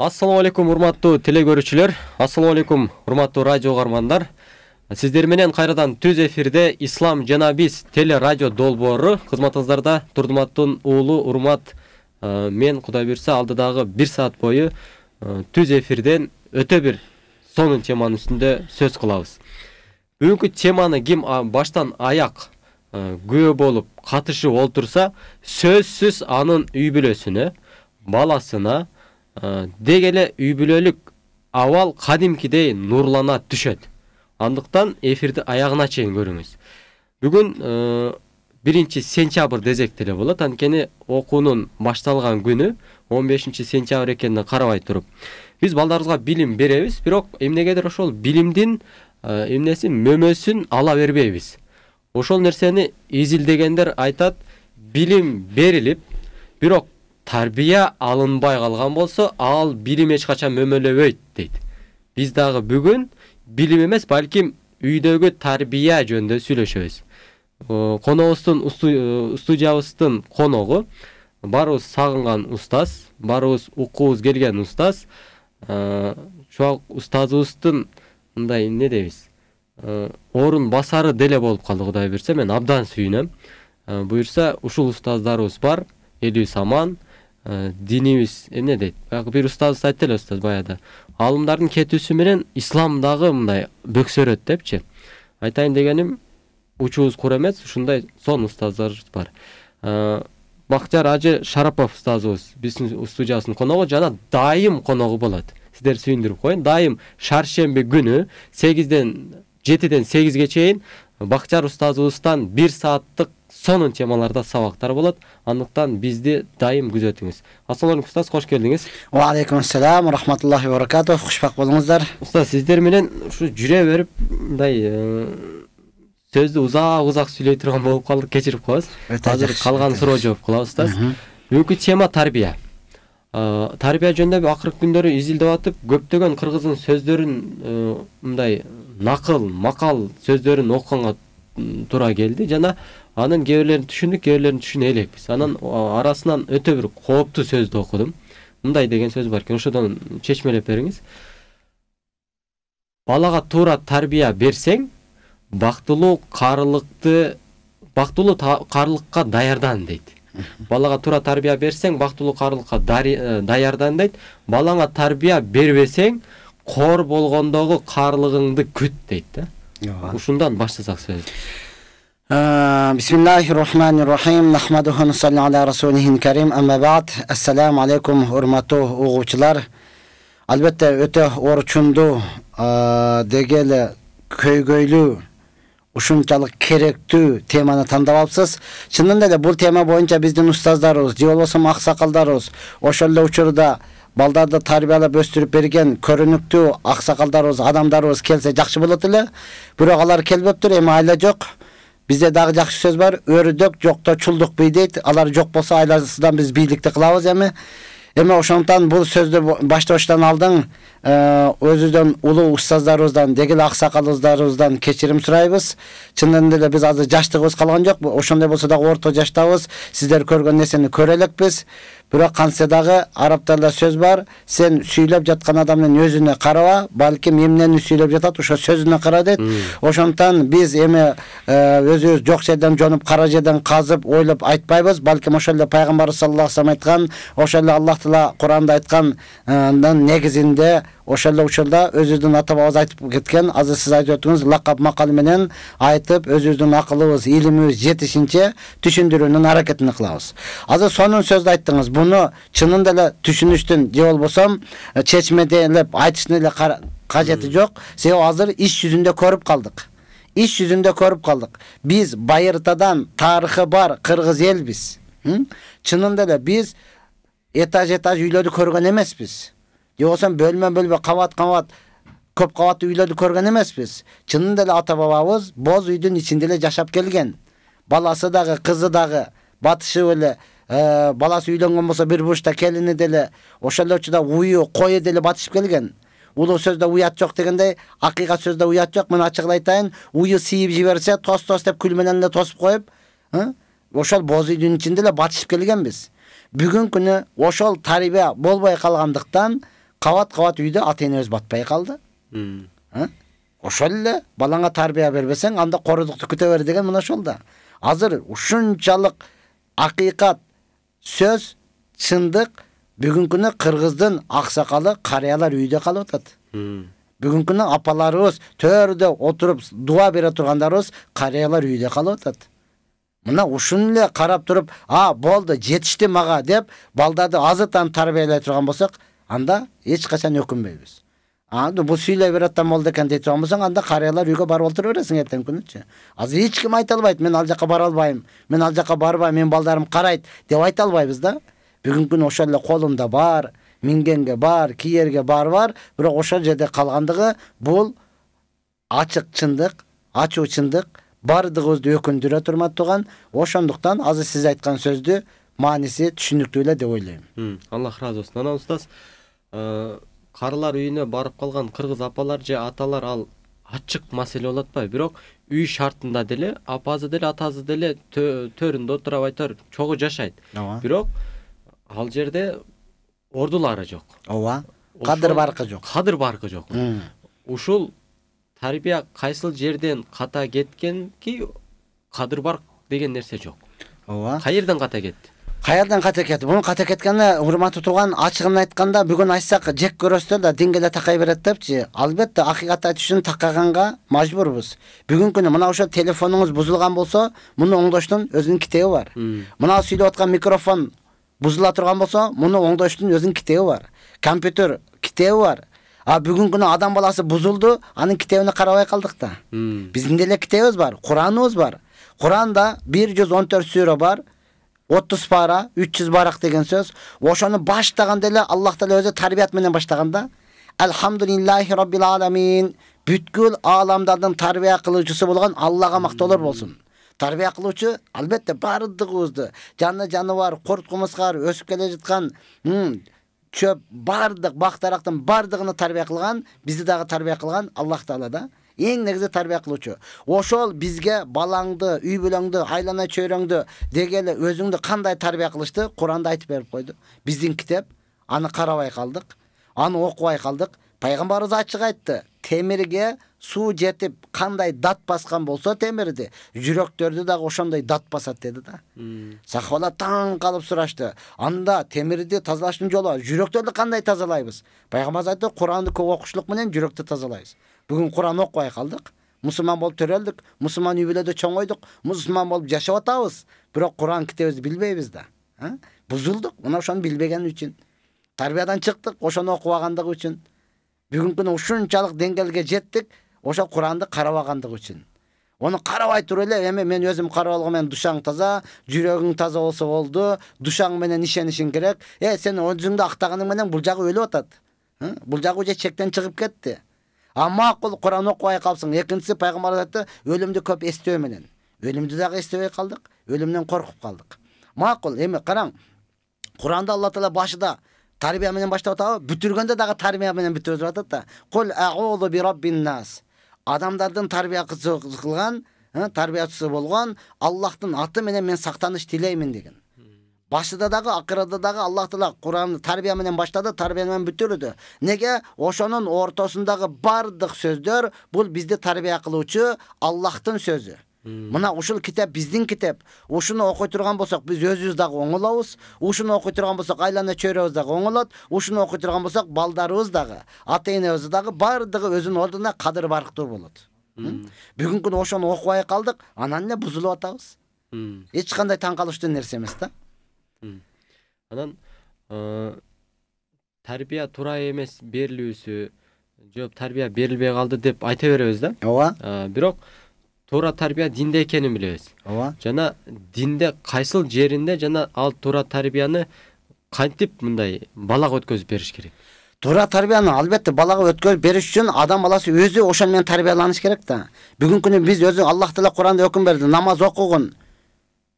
Assalamu алейкум урматтуу телегөрүүчүлөр, assalamu алейкум урматтуу радио угармандар. Сиздер менен кайрадан түз эфирде Ислам жана биз теле радио долбоору кызматыңыздарда Турдуматтын уулу урмат. Мен Кудай буйрса алдыдагы 1 саат бою түз эфирден өтө бир сонун теманын үстүндө сөз кылабыз. Бүгүнкү теманы ким баштан аяк күбө болуп катышып олтурса, сөзсүз анын үй бүлөсүнө, баласына дегеле үй бүлөлүк абал кадимкидей нурлана түшөт. Андыктан эфирди аягына чейин көрүңүз. Бүгүн 1 сентябрь десек деле болот. Анткени окуунун башталган күнү 15 сентябрь экенине карабай туруп, биз балдарыбызга билим беребиз, бирок эмнегедир ошол билимдин мөмөсүн ала бербейбиз. Ошол нерсени изилдегендер айтат, билим берилип, бирок тарбия алынбай калган болсо, ал билим эч качан мөмөлөбөйт дейт. Биз дагы бүгүн билим эмес, балким үйдөгү тарбия жөнүндө сүйлөшөбүз. Коногубуздун студиябыздын коногу барыбыз сагынган устаз, барыбыз укуубуз келген устаз. Ошол устазыбыздын мындай эмне дейбиз? Орун басары деле болуп калды, Кудай буйрса, мен абдан сүйүнөм. Буйрса ушул устаздарыбыз бар, элибиз аман, динибиз эмне дейт? Баягы бир устаз айтты эле, устаз баягыда. Алымдардын кетүүсү менен ислам дагы мындай бөксөрөт депчи. Айтайын дегеним, учубуз кур эмес, ушундай сонун устаздарыбыз бар. Бактияр Ажы Шарапов устазыбыз биздин студиябыздын коногу, жана дайым коногу болот. Сиздер сүйүндүрүп коюн. Дайым шаршемби күнү 7-ден 8ге чейин Бактияр устазыбыздан 1 сааттык сонун темаларда сабактар болот. Андыктан бизди дайым күзөтүңүз. Ассалам алейкум устаз, кош келдиңиз. Ва алейкум ассалам ва рахматуллахи ва баракатух. Кушбак болуңуздар. Устаз, сиздер менен ушу жүрө берип, мындай сөздү узак сүйлөй турган болуп калдык, кечирип коебуз. Азыр калган суроо жооп кылабыз, устаз. Бүгүнкү тема тарбия. Тарбия жөнүндө акыркы күндөрү изилдеп атып, көптөгөн кыргыздын сөздөрүн мындай накыл, макал сөздөрүн окуганга туура келди, жана анын кээ түшүндүк, кээ түшүнө элекпиз. Анын арасынан өтө бир кооптуу сөздү окудум. Мындай деген сөз бар экен, ошодон чечмелеп бериңиз. Балага туура тарбия берсең, бактылуу карлыкка даярдан дейт. Балага туура тарбия берсең, бактылуу карлыкка даярдан дейт. Балаңа тарбия бербесең, кор болгондогу карлыгыңды күт дейт да. Ушундан баштасак сөз. Бисмиллахир-рахманир-рахим. Нахмадуху нусалли аля расулихил карим. Амма ба'д. Ассаламу алейкум урматтуу угуучулар. Албетте өтө орчундуу, дегеле көйгөйлүү, ушунчалык керектүү теманы тандап алыпсыз. Чынында эле бул тема боюнча биздин устаздарыбыз, же болбосо аксакалдарыбыз, ошол эле учурда балдарды тарбиялап өстүрүп берген көрүнүктүү аксакалдарыбыз, адамдарыбыз келсе жакшы болот эле. Бирок алар келбептир, эми айла жок. Бизде дагы жакшы сөз бар, өрүдөк жокто чулдук бий дейт. Алар жок болсо айласынан биз бийликти кылабыз эми. Эми ошондон бул сөздү башташтан алдың өзүбүздөн улуу устаздарыбыздан, дегеле аксакалдарыбыздан кечирим сурайбыз. Чынында эле биз азыр жаштыгыбыз калган жок. Ошондой болсо дагы орто жаштабыз. Сиздер көргөн нерсени көрө элекпиз. Бирок кантсе дагы арабтарда сөз бар, сен сүйлөп жаткан адамдын өзүнө караба, балким эмнени сүйлөп жатат, ошо сөзүнө кара дейт. Ошондон биз эми өзүбүз жок жерден жонуп, кара жерден казып, ойлоп айтпайбыз, балким ошол эле пайгамбарыбыз саллаллаху алейхи ва саллям айткан, ошол эле Аллах Таала Куранда айткан негизинде, ошол эле учурда өзүбүздүн ата бабабыз айтып кеткен, азыр сиз айтып өттүңүз, лакап макал менен айтып, өзүбүздүн акылыбыз, илимибиз жетишинче түшүндүрүүнүн аракетин кылабыз. Азыр сонун сөздү айттыңыз. Буну чынында эле түшүнүштүн же болбосо чечмеделеп айтыштын эле кажети жок. Себеби азыр иш жүзүндө көрүп калдык. Биз байыртадан тарыхы бар кыргыз элбиз. Чынында эле биз этаж үйлөрдү көргөн эмеспиз. Же болбосо бөлмө кабат көп кабаттуу үйлөрдү көргөн эмеспиз. Чынында эле ата бабабыз боз үйдүн ичинде эле жашап келген. Баласы дагы, кызы дагы батышып эле, баласы үйлөнгөн болсо бир бурчта келини деле, ошол эле учурда уйу, кою деле батышып келген. Улуу сөздө уят жок дегендей, акыйкат сөздө уят жок. Мен ачыгын айтайын, уйу сийип жиберсе, тос деп күл менен эле тосуп коюп, ошол боз үйдүн ичинде эле батышып келгенбиз. Бүгүн күнү ошол тарбия болбой калгандыктан кабат үйдө ата-энебиз батпай калды. Ошол эле балаңа тарбия бербесең, анда корудукту күтө бер деген мына ошол да. Азыр ушунчалык акыйкат, сөз, чындык бүгүнкү күнү Кыргыздын аксакалы, карыялар үйдө калып атат. Бүгүнкү күнү апаларыбыз төрдө отуруп дуа бере тургандарыбыз карыялар үйдө калып атат. Мына ушун эле карап туруп, болду, жетишти мага деп балдарды азыртан тарбиялай турган болсок, анда эч качан өкүнбөйбүз. Бул сүйлөй бераттан болду экен дейт турган болсоң, анда карыялар үйгө барып отура бересиң эртең күнүчү. Азыр эч ким айта албайт, мен ал жака бара албайм, мен ал жака барбайм, мен балдарым карайт деп айта албайбыз да. Бүгүнкү күнү ошол эле колунда бар, мингенге бар, киерге бар, бирок ошол жерде калгандыгы бул ачык чындык, ачуу чындык бардыгыбызды өкүндүрө турмат туган. Ошондуктан азыр сиз айткан сөздү мааниси түшүнүктүү эле деп ойлойм. Аллах разы болсун. Анан устаз, карылар үйүнө барып калган кыргыз апалар же аталар ал ачык маселе болот атпайбы? Бирок үй шартында деле апасы деле атасы деле төрүндө отуруп айтор чогуу жашайт. Бирок ал жерде ордулары жок. Ооба. Кадыр баркы жок. Кадыр баркы жок. Ушул тарбия кайсыл жерден ката кеткенки кадыр барк деген нерсе жок. Ооба. Каерден ката кетти? Каерден ката кетти? Мунун ката кеткени, урматтуу тууган, ачыгын айтканда бүгүн айтсак жек көрөсүздөр да динге такай берет депчи. Албетте акыйкатты айтыш үчүн такаганга мажбурбуз. Бүгүнкү күнү мына ошо телефонуңуз бузулган болсо, муну оңдоштун өзүнүн китеби бар. Мына сүйлөп аткан микрофон бузула турган болсо, муну оңдоштун өзүнүн китеби бар. Компьютер китеби бар. Бүгүнкү күнү адам баласы бузулду, анын китебине карабай калдык да. Биздин деле китебиз бар, Кураныбыз бар. Куранда 114 сүрө бар, 30 пара, 300 барак деген сөз. Ошону баштаганда эле Аллах Таала өзү тарбият менен баштаганда, Алхамдулиллахи Раббил аламин, бүткүл аламдардын тарбия кылуучусу болгон Аллага мактоолор болсун. Тарбия кылуучу албетте бардыгыбызды, жаныбар, курт кумускар, өсүп келе жаткан чөп бардык бактарактын бардыгыны тарбия кылган, бизди дагы тарбия кылган Аллах Таала да. Эң негизи тарбия кылуучу. Ошол бизге балаңды, үй бүлөңдү, айлана чөйрөңдү дегеле өзүңдү кандай тарбия кылышты Куранда айтып берип койду. Биздин китеп, аны карабай калдык, аны окубай калдык. Пайгамбарыбыз ачык айтты. Темирге суу жетип кандай дат баскан болсо темирди, жүрөктөрдү дагы ошондой дат басат деди да. Сахабалар таң калып сурашты. Анда темирди тазалаштын жолу, жүрөктөрдү кандай тазалайбыз? Пайгамбарыбыз айтты, Куранды көп окушлук менен жүрөктү тазалайбыз. Бүгүн Куран окубай калдык. Мусулман болуп төрөлдүк, мусулман үй бүлөдө чоңойдук, мусулман болуп жашап атабыз. Бирок Куран китебибизди билбейбиз да. Бузулдук, мына ошону билбеген үчүн. Тарбиядан чыктык, ошону окубагандыгы үчүн. Бүгүнкү күнү ушунчалык деңгээлге жеттик, ошо Куранды карабагандыгы үчүн. Onu karabay tur ele, эми мен өзүм карап алгам, мен душаң таза, жүрөгүң таза болсо болду, душаң менен ишенишиң керек. Сен өзүңдү актаганың менен бул жагы өлүп атат. Бул жагы уже чектен чыгып кетти. Макул Куран окубай калсаң, экинчиси пайгамбар айтты, өлүмдү көп эстөө менен. Өлүмдү дагы эстебей калдык, өлүмдөн коркуп калдык. Макул, эми караң, Куранда Алла Таала башында тарбия менен баштап атабы, бүтүргөндө дагы тарбия менен бүтүрүп атат да. Кул а'уду би раббин нас. Адамдардын тарбиясы кылган, тарбиячысы болгон Аллахтын аты менен мен сактаныш тилеймин деген. Башында дагы, акырында дагы Аллах Таала Куранды тарбия менен баштады, тарбия менен бүтүрдү. Неге? Ошонун ортосундагы бардык сөздөр бул бизди тарбия кылуучу Аллахтын сөзү. Мына ушул китеп биздин китеп. Ушуну окуй турган болсок биз өзүбүз дагы оңолобуз. Ушуну окуй турган болсок айлана чөйрөбүз дагы оңолот. Ушуну окуй турган болсок балдарыбыз дагы, ата-энебиз дагы бардыгы өзүнүн ордуна кадыр барктуу болот. Бүгүнкү күнү ошону окубай калдык, анан эле бузулуп атабыз. Эч кандай таң калыштуу нерсе эмес да. Анан тарбия туура эмес берилүүсү, жооп тарбия берилбей калды деп айта беребиз да. Ооба. Бирок туура тарбия динде экенин билебиз. Ооба. Жана динде кайсыл жеринде жана ал туура тарбияны кантип мындай балага өткөзүп бериш керек? Туура тарбияны албетте балага өткөзүп бериш үчүн адам баласы өзү ошол менен тарбияланыш керек да. Бүгүнкү күнү биз өзү Аллах Таала Куранда өкүм берди, намаз окугун.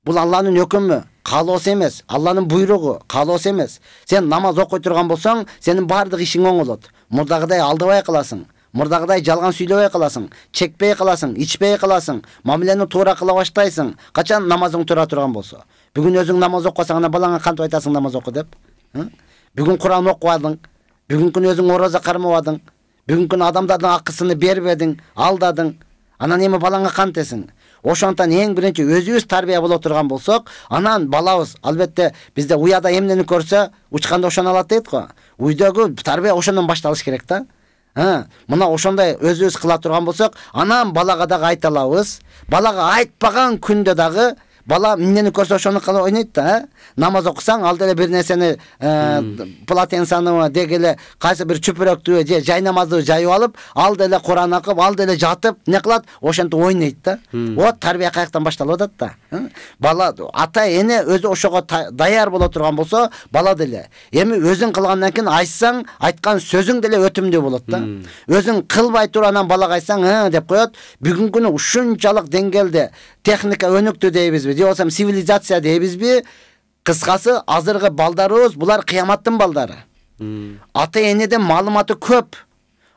Бул Алланын өкүмү, каалоосу эмес, Алланын буйругу, каалоосу эмес. Сен намаз окуй турган болсоң, сенин бардык ишиң оңолот. Мурдагыдай алдыбай каласың. Мурдагыдай жалган сүйлөбөй каласың, чекпей каласың, ичпей каласың, мамилени туура кыла баштайсың. Качан намазың туура турган болсо. Бүгүн өзүң намаз окусаң, ана балаңа кантип айтасың намаз оку деп? Бүгүн Куран окуп алдың. Бүгүнкү күнү өзүң ораза кармабадың. Бүгүнкү күнү адамдардын акысыны бербедиң, алдадың. Анан эми балаңа кантесиң? Ошондон эң биринчи өзүбүз тарбия боло турган болсок, анан балабыз албетте бизде уяда эмнени көрсө, учканда ошону алат дейт го. Уйдөгү тарбия ошондон башталыш керек да. Мына ошондой өзүбүз кыла турган болсок, анан балага дагы айта алабыз. Балага айтпаган күндө дагы бала эмнени көрсө ошону кылып ойнойт да. Намаз окусаң, ал деле бир нерсени полотенцаны дегеле кайсы бир чүпүрөктү же жайнамазды жайып алып, ал деле Куран окуп, ал деле жатып, не кылат? Ошентип ойнойт да. Вот тарбия каяктан башталып атат да. Бала ата эне өзү ошого даяр боло турган болсо, бала деле. Эми өзүң кылгандан кийин айтсаң, айткан сөзүң деле өтүмдүү болот да. Өзүң кылбай туруп анан балага айтсаң, деп коет. Бүгүнкү күнү ушунчалык деңгээлде техника өнүктү дейбизби, же болбосо цивилизация дейбизби? Кыскасы, азыркы балдарыбыз булар кыяматтын балдары. Ата энеден маалыматы көп.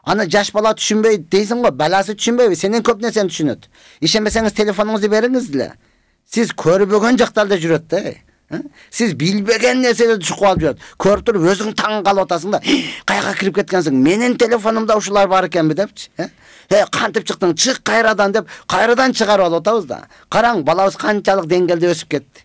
Аны жаш бала түшүнбөйт дейсиң го, баласы түшүнбөйбү, сенен көп нерсени түшүнөт. Ишенбесеңиз телефонуңузду бериңиз деле. Сиз көрбөгөн жактарда жүрөт да. Сиз билбеген нерселерди чукуп алып жүрөт. Көрүп туруп өзүң таң калып атасың да, каяка кирип кеткенсиң? Менин телефонумда ушулар бар экенби депчи. Кантип чыктың? Чык кайрадан деп, кайрадан чыгарып алып атабыз да. Караң, балабыз канчалык деңгээлде өсүп кетти.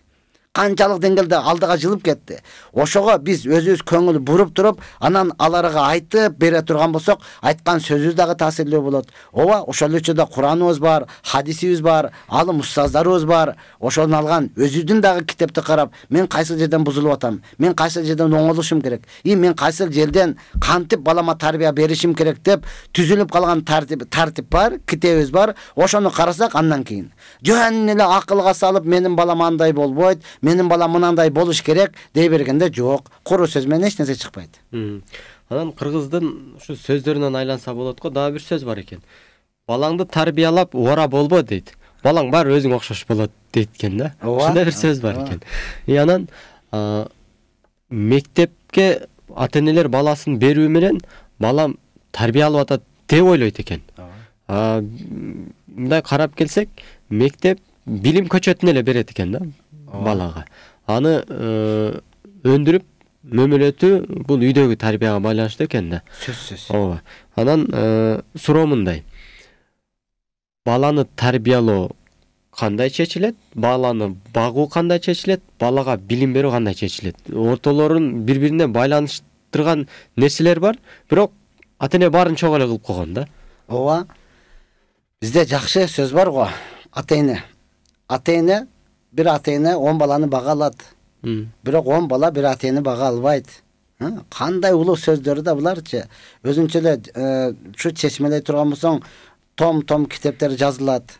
Канчалык деңгээлде алдыга жылып кетти. Ошого биз өзүбүз көңүл буруп туруп, анан аларга айтып бере турган болсок, айткан сөзүбүз дагы таасирлүү болот. Ооба, ошол үчүн да Кураныбыз бар, хадисибиз бар, алым устаздарыбыз бар. Ошону алган өзүбүздүн дагы китепти карап, мен кайсы жерден бузулуп атам? Мен кайсы жерден оңолушум керек? Мен кайсы жерден кантип балама тарбия беришим керек деп түзүлүп калган тартип бар, китебибиз бар. Ошону карасак андан кийин жөн эле акылга салып, менин балам андай болбойт, менин балам мынандай болуш керек дей бергенде жок. Куру сөз менен эч нерсе чыкпайт. Анан кыргыздын ушу сөздөрүнөн айланса болот го, дагы бир сөз бар экен. Балаңды тарбиялап ора болбо дейт. Балаң бар өзүң окшош болот дейт экен да. Ушундай бир сөз бар экен. Анан мектепке ата-энелер баласын берүү менен балам тарбиялап атат деп ойлойт экен. Мындай карап келсек, мектеп билим көчөтүн эле берет экен да балага. Аны өндүрүп мөмөлөтүү бул үйдөгү тарбияга байланыштуу экен да. Сөзсүз. Ооба. Анан суроо мындай. Баланы тарбиялоо кандай чечилет? Баланы багуу кандай чечилет? Балага билим берүү кандай чечилет? Ортолорун бири-бирине байланыштырган нерселер бар, бирок ата-эне баарын чогуу эле кылып койгон да. Ооба. Бизде жакшы сөз бар го. Ата-эне. Ата-эне бир ата-эне 10 баланы бага алат. Бирок 10 бала бир ата-эне бага албайт. Кандай улуу сөздөр да буларчы. Өзүнчө эле ушу чечмелей турган болсоң, том китептер жазылат.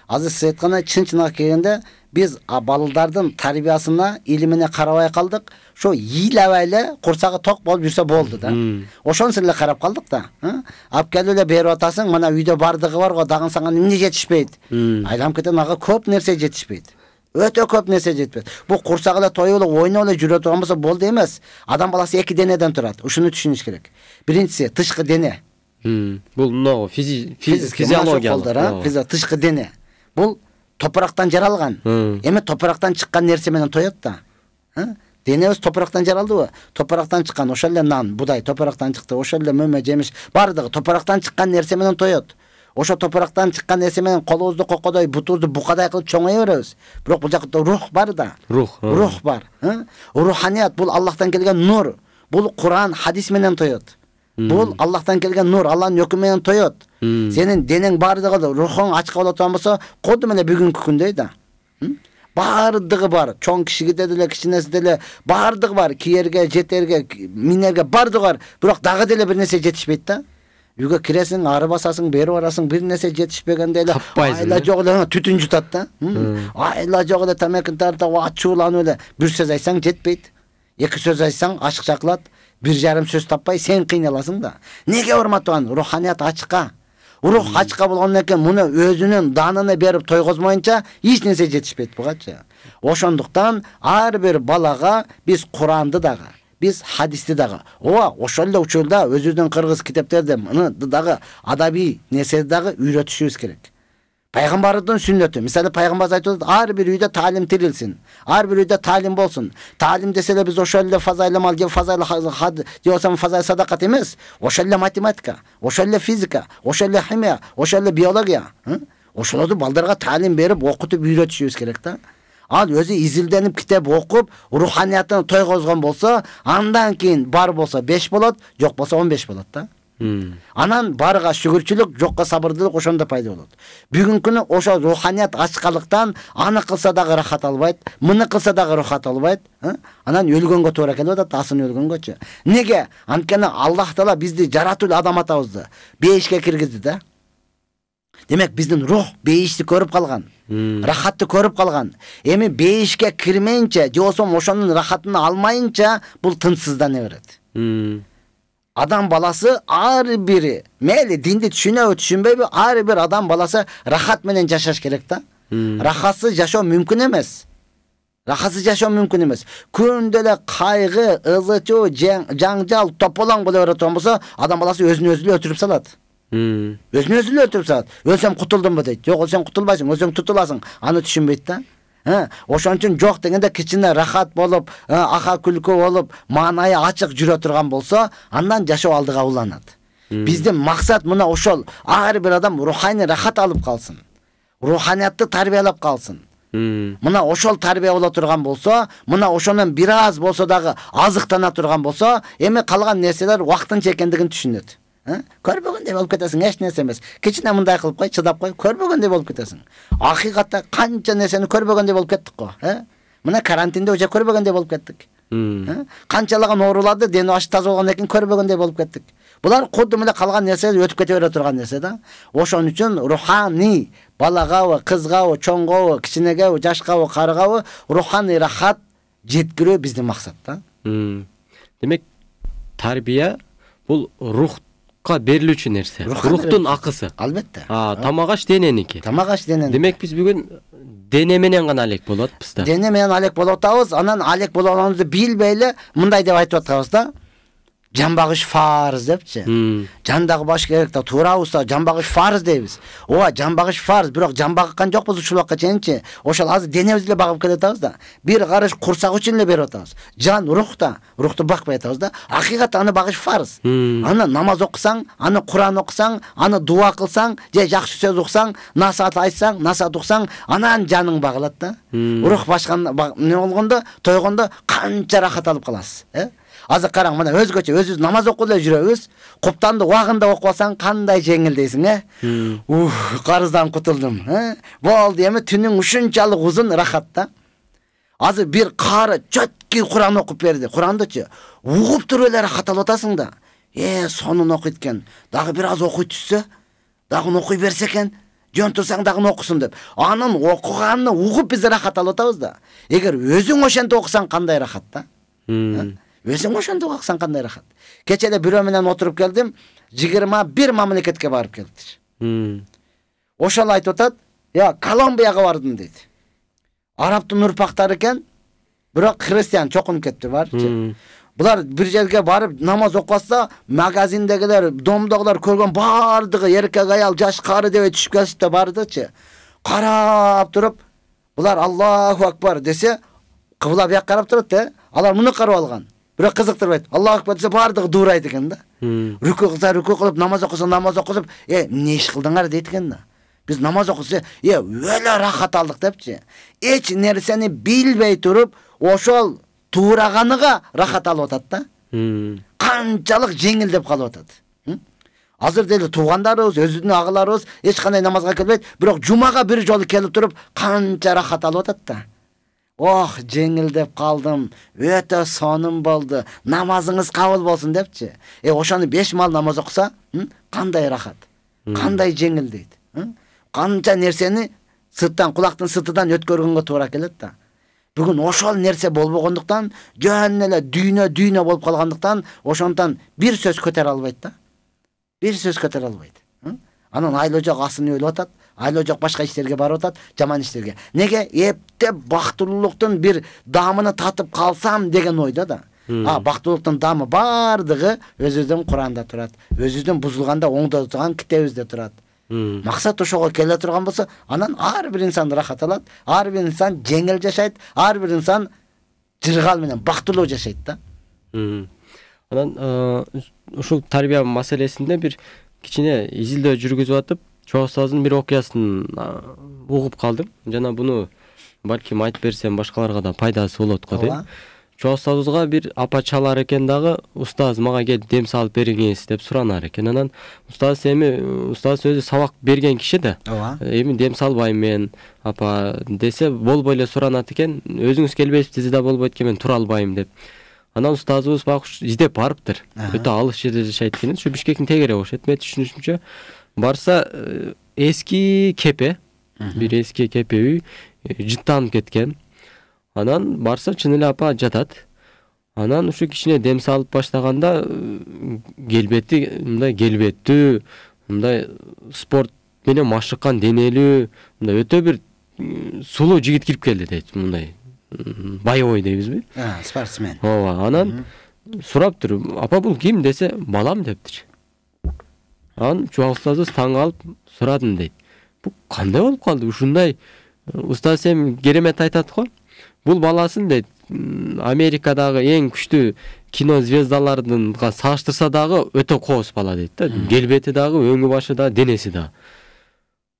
Азыр сиз айткандай чын-чынга келгенде биз балдардын тарбиясына, илимине карабай калдык. Ошо ыйлабай эле курсагы ток болуп жүрсө болду да. Ошонусу эле карап калдык да. Алып келип эле берип атасың, мына үйдө бардыгы бар го, дагы сага эмне жетишпейт? Айланып кеткен ага көп нерсе жетишпейт. Өтө көп нерсе жетпейт. Бул курсак эле тоюп эле ойноп эле жүрө турган болсо болду эмес. Адам баласы эки денеден турат. Ушуну түшүнүш керек. Биринчиси тышкы дене. Бул мына физиология. Тышкы дене. Бул топурактан жаралган. Эми топурактан чыккан нерсе менен тоет да. Денебиз топурактан жаралдыбы? Топурактан чыккан, ошол эле нан, будай топурактан чыкты, ошол эле мөмө, жемиш, бардыгы топурактан чыккан нерсе менен тоет. Ошо топурактан чыккан нерсе менен колубузду кокодой, бутубузду букадай кылып чоңое беребиз. Бирок бул жакта рух бар да. Рух бар. Руханият бул Аллахтан келген нур. Бул Куран, хадис менен тоет. Бул Аллахтан келген нур, Аллахтын өкүмү менен тоет. Сенин денең бардыгы рухуң ачка боло турган болсо, кодум эле бүгүнкү күндөй да. Бардыгы бар. Чоң кишиге деле, кичинеси деле бардыгы бар. Киерге, жетерге, минерге бардыгы бар. Бирок дагы деле бир нерсе жетишпейт да. Үйгө киресиң, ары басасың, бери барасың, бир нерсе жетишпегенде эле айла жок эле түтүн жутат да. Айла жок эле тамекин тартып, ачууланып эле бир сөз айтсаң жетпейт. Эки сөз айтсаң ашык чакылат. 1,5 сөз таппай сен кыйналасың да. Неге урматтаган? Руханият ачка. Рух ачка болгондон кийин муну өзүнүн данына берип тойгозмоюнча эч нерсе жетишпейт бугачы. Ошондуктан ар бир балага биз Куранды дагы, биз хадисти дагы, ошол эле учурда өзүбүздүн кыргыз китептерде муну дагы адабий нерсени дагы үйрөтүшүбүз керек. Пайгамбардын сүннөтү. Мисалы пайгамбар айтып, ар бир үйдө таалим тирилсин. Ар бир үйдө таалим болсун. Таалим деселе биз ошол эле фазайлы мал же фазайлы хад же болсо фазайлы садакат эмес. Ошол эле математика, ошол эле физика, ошол эле химия, ошол эле биология. Ошолорду балдарга таалим берип, окутуп үйрөтүшүбүз керек да. Ал өзү изилденип китеп окуп, руханиятын тойгозгон болсо, андан кийин бар болсо 5 болот, жок болсо 15 болот да. Анан барга шүгүрчүлүк, жокко сабырдуулук ошондо пайда болот. Бүгүнкү күнү ошо руханият ачкалыктан аны кылса дагы рахат албайт, муну кылса дагы рахат албайт. Анан өлгөнгө туура келип атат, асын өлгөнгөчү. Неге? Анткени Аллах Таала бизди жаратуу адам атабызды бейишке киргизди да. Демек биздин рух бейишти көрүп калган, рахатты көрүп калган. Эми бейишке кирмейинче, же болсо ошонун рахатын алмайынча бул тынчсыздана берет. Адам баласы ар бири, мейли динди түшүнөбү, түшүнбөйбү, ар бир адам баласы рахат менен жашаш керек да. Рахатсыз жашоо мүмкүн эмес. Рахатсыз жашоо мүмкүн эмес. Күндө эле кайгы, ызычуу, жаңжал, тополоң боло берет болсо, адам баласы өзүн өзү өлтүрүп салат. Өзүн өзү өлтүрүп салат. Өлсөм кутулдумбу дейт. Жок, өлсөң кутулбайсың, өзүң тутуласың. Аны түшүнбөйт да. Ошон үчүн жок дегенде кичине рахат болуп, аха күлкү болуп, маанайы ачык жүрө турган болсо, андан жашоо алдыга уланат. Биздин максат мына ошол, ар бир адам руханий рахат алып калсын. Руханиятты тарбиялап калсын. Мына ошол тарбия боло турган болсо, мына ошонун бир аз болсо дагы азыктана турган болсо, эми калган нерселер убактынча экендигин түшүнөт. Көрбөгөндөй болуп кетесиң, эч нерсе эмес. Кичине мындай кылып кой, чыдап кой, көрбөгөндөй болуп кетесиң. Акыйкатта канча нерсени көрбөгөндөй болуп кеттик го, Мына карантинде уже көрбөгөндөй болуп кеттик. Канчалаган ооруларды дени башы таза болгондон кийин көрбөгөндөй болуп кеттик. Булар кудум эле калган нерсе, өтүп кете бере турган нерсе да. Ошон үчүн руханий балагабы, кызгабы, чоңгобу, кичинегеби, жашкабы, карыгабы руханий рахат жеткирүү биздин максат да. Демек, тарбия бул рух берилүүчү нерсе. Рухтун акысы. Албетте. Тамак аш дененики. Тамак аш дененики. Демек биз бүгүн дене менен гана алек болот бизде. Дене менен алек болуп атабыз, анан алек болгонубузду билбейли мындай деп айтып атабыз да. Жан багыш фарз депчи. Жандагы баш керек да, туура уста жан багыш фарз дейбиз. Ооба, жан багыш фарз, бирок жан багыккан жокпуз ушулакка чейинчи. Ошол азыр денебизди эле багып келатабыз да. Бир карыш курсак үчүн эле берип атабыз. Жан рухта, рухту бакпай атабыз да. Акыйкатта аны багыш фарз. Аны намаз окусаң, аны Куран окусаң, аны дуа кылсаң, же жакшы сөз уксаң, насаат айтсаң, насаат уксаң, анан жаның багылат да. Рух башкан не болгондо, тойгондо канча рахат алып каласыз, Азыр караң, мына өзгөчө өзүбүз намаз окуп эле жүрөбүз. Куптанды убагында окуп алсаң, кандай жеңил дейсиң, карыздан кутулдум, Болду, эми түнүң ушунчалык узун рахат да. Азыр бир кары чөткү Куран окуп берди. Курандычы угуп туруп эле рахат алып атасың да. Сонун окуйт экен. Дагы бир аз окуй түшсө, дагы окуй берсе экен. Жөн турсаң дагы окусун деп. Анын окуганын угуп биз рахат алып атабыз да. Эгер өзүң ошентип окусаң кандай рахат да. Өзүң ошондо аксаң кандай рахат. Кече эле бирөө менен отуруп келдим, 21 мамлекетке барып келдир. Ошол айтып атат, Колумбияга бардым дейт. Арабтын урпактары экен, бирок христиан чокунуп кетти барчы. Булар бир жерге барып намаз окубаса, магазиндегилер, домдогулар көргөн бардыгы эркек, аял, жаш, кары деп түшүп келишти да бардычы. Карап туруп, булар Аллаху акбар десе, кыбла бияк карап турат, алар муну карап алган. Бирок кызыктырбайт. Аллаху акбар десе бардыгы дуурайт экен да. Рүкү кылса рүкү кылып, намаз окуса намаз окусуп, эмне иш кылдыңар дейт экен да. Биз намаз окуса, өлө рахат алдык депчи. Эч нерсени билбей туруп, ошол туураганыга рахат алып атат да. Канчалык жеңил деп калып атат. Азыр деле туугандарыбыз, өзүнүн агаларыбыз эч кандай намазга келбейт, бирок жумага бир жолу келип туруп, канча рахат алып атат да. Жеңил деп калдым, өтө сонун болду, намазыңыз кабыл болсун депчи. Ошону 5 мал намаз окуса, кандай рахат, кандай жеңил дейт. Канча нерсени сырттан, кулактын сыртынан өткөргөнгө туура келет да. Бүгүн ошол нерсе болбогондуктан, жөн эле дүйнө болуп калгандыктан, ошондон бир сөз көтөрө албайт да. Бир сөз көтөрө албайт. Анан айлы жок асын өлүп атат, айлы жок башка иштерге барып атат, жаман иштерге. Неге? Эптеп бактылуулуктун бир даамын татып калсам деген ойдо да. Бактылуулуктун даамы бардыгы өзүбүздүн Куранда турат. Өзүбүздүн бузулганда оңдотулган китебибизде турат. Максат ошого келе турган болсо, анан ар бир инсан рахат алат, ар бир инсан жеңил жашайт, ар бир инсан жыргал менен бактылуу жашайт да. Анан ушул тарбия маселесинде бир кичине изилдөө жүргүзүп атып, чоң устаздын бир окуясын угуп калдым. Жана буну балким айтып берсем башкаларга да пайдасы болот го дейм. Чоң устазыбызга бир апа чалар экен дагы, устаз мага келип дем салып бериңиз деп суранар экен. Анан устаз өзү сабак берген киши да. Эми дем салбайм мен апа десе болбой эле суранат экен. Өзүңүз келбейсиз да болбойт экен, мен тура албайм деп. Анан устазыбыз багыш издеп барыптыр. Өтө алыс жерде жашайт экен. Ушу Бишкектин тегере окшойт. Мен түшүнүшүмчө барса эски кепе, бир эски кепе үй жыттанып кеткен. Анан барса чын эле апа жатат. Анан ушу кичине дем салып баштаганда келбети мындай келбеттүү, мындай спорт менен машыккан денелүү, мындай өтө бир сулуу жигит кирип келди дейт. Мындай боевой дейбизби? Спортсмен. Ооба. Анан сураптыр, апа бул ким десе, балам дептир. Анан чоң устазыбыз таң калып сурадым дейт. Бул кандай болуп калды? Ушундай устаз эми керемет айтат го. Бул баласын дейт, Америкадагы эң күчтүү кино звездаларынга салыштырса дагы өтө кооз бала дейт да. Келбети дагы, өңү башы да, денеси да.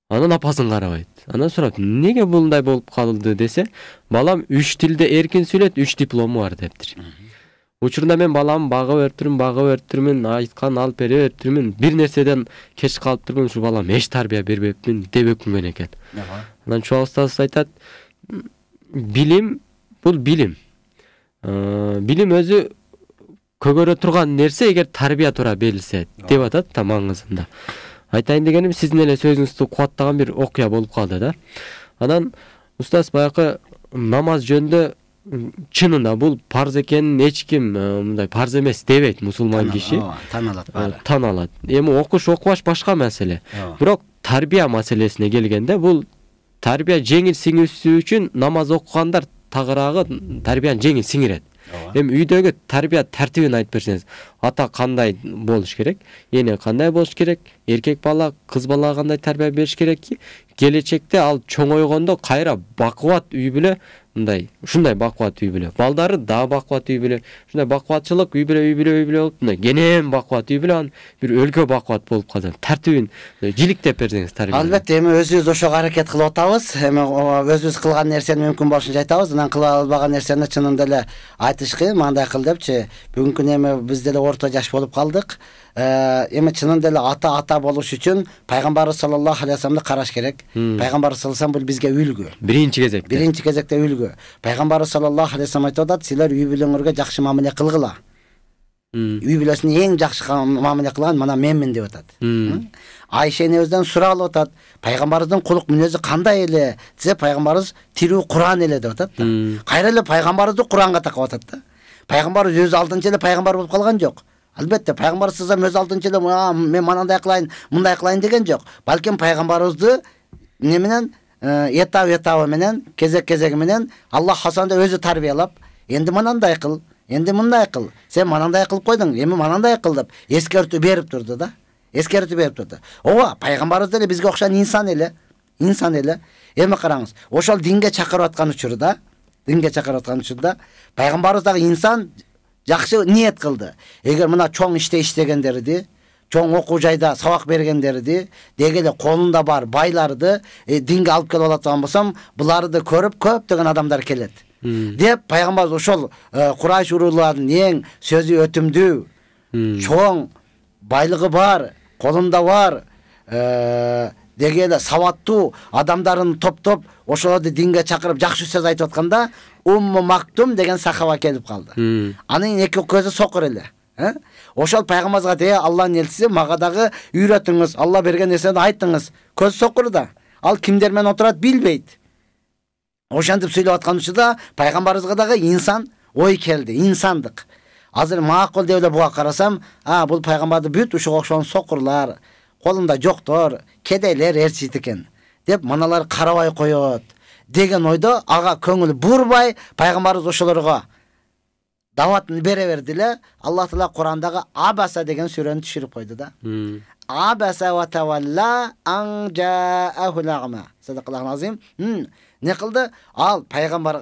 Анан апасын карабайт. Анан сурап, неге булундай болуп калды десе, балам 3 тилде эркин сүйлөйт, 3 диплому бар дептир. Учурунда мен балам багып өттүрмүн, айткан алып берип өттүрмүн, бир нерседен кеч калыптырмын, ушу балам эч тарбия бербепмин деп өкүнгөн экен. Анан чоң устаз айтат, билим бул билим. Билим өзү көгөрө турган нерсе эгер тарбия туура берилсе деп атат да маңызында. Айтайын дегеним, сиздин эле сөзүңүздү кубаттаган бир окуя болуп калды да. Анан устаз баягы намаз жөнүндө чынында бул парз экенин эч ким мындай парз эмес дебейт мусулман киши. Тан алат баары. Тан алат. Эми окуш окубаш башка маселе. Бирок тарбия маселесине келгенде бул тарбия жеңил сиңүүсү үчүн намаз окугандар тагыраагы тарбияны жеңил сиңирет. Эми үйдөгү тарбия тартибин айтып берсеңиз, ата кандай болуш керек, эне кандай болуш керек, эркек бала, кыз балага кандай тарбия бериш керек ки, келечекте ал чоңойгондо кайра бакубат үй бүлө, мындай, ушундай бакубат үй бүлө, балдары да бакубат үй бүлө, ушундай бакубатчылык үй бүлө болуп, мындай кенен бакубат үй бүлө, бир өлкө бакубат болуп калса, тартибин жиликтеп берсеңиз тарбия. Албетте, эми өзүбүз ошого аракет кылып атабыз. Эми өзүбүз кылган нерсени мүмкүн болушунча айтабыз, анан кыла албаган нерсени чынында эле айтыш кыйын, мындай кыл депчи. Бүгүнкү эми биз деле орто жаш болуп калдык. Эми чынында эле ата болуш үчүн пайгамбарыбыз саллаллаху алейхи вассаламды караш керек. Пайгамбарыбыз саллаллаху алейхи вассалам бул бизге үлгү. Биринчи кезекте үлгү. Пайгамбарыбыз саллаллаху алейхи вассалам айтып атат, силер үй бүлөңөргө жакшы мамиле кылгыла. Үй бүлөсүнө эң жакшы мамиле кылган мана менмин деп атат. Айша энебизден суралып атат, пайгамбарыбыздын кулук мүнөзү кандай эле десе, пайгамбарыбыз тирүү Куран эле деп атат да. Кайра эле пайгамбарыбызды Куранга такап атат да. Пайгамбарыбыз өзү алдынча эле пайгамбар болуп калган жок. Албетте, пайгамбарыбыз өзү алдынча эле мен манандай кылайын, мындай кылайын деген жок. Балким пайгамбарыбызды эмне менен этабы менен, кезеги менен Аллах Хасанда өзү тарбиялап, энди мынандай кыл, энди мындай кыл, сен мынандай кылып койдуң, эми мынандай кыл деп эскертүү берип турду да. Эскертүү берип турду. Ооба, пайгамбарыбыз деле бизге окшогон инсан эле. Эми караңыз, ошол динге чакырып аткан учурда, пайгамбарыбыз дагы инсан жакшы ниет кылды. Эгер мына чоң иштегендерди, чоң окуу жайда сабак бергендерди, деги эле колунда бар байларды динге алып келип алатган болсом, буларды көрүп көптөгөн адамдар келет. Деп пайгамбарыбыз ошол Курайш урууларынын эң сөзү өтүмдүү, чоң байлыгы бар, колунда бар, деги эле сабаттуу адамдарын топтоп, ошолорду динге чакырып жакшы сөз айтып атканда, Умму Мактум деген сахаба келип калды. Анын эки көзү сокур эле. Ошол пайгамбарыбызга де Алланын элчиси, мага дагы үйрөтүңүз, Алла берген нерсени айтыңыз. Көз сокур да. Ал кимдер менен отурат билбейт. Ошентип сүйлөп аткан учурда пайгамбарыбызга дагы инсан ой келди, инсандык. Азыр макул деп эле буга карасам, бул пайгамбарды бүт ушуга окшогон сокурлар, колунда жоктор, кедейлер ээрчийт экен деп маналар карабай коет деген ойдо ага көңүл бурбай, пайгамбарыбыз ошолорго даватын бере берди эле. Аллах Таала Курандагы Абаса деген сүрөнү түшүрүп койду да. abasa ve tevalla an ja'ahul a'ma. Sadaqallahu azim. Ne kıldı? Al peygamber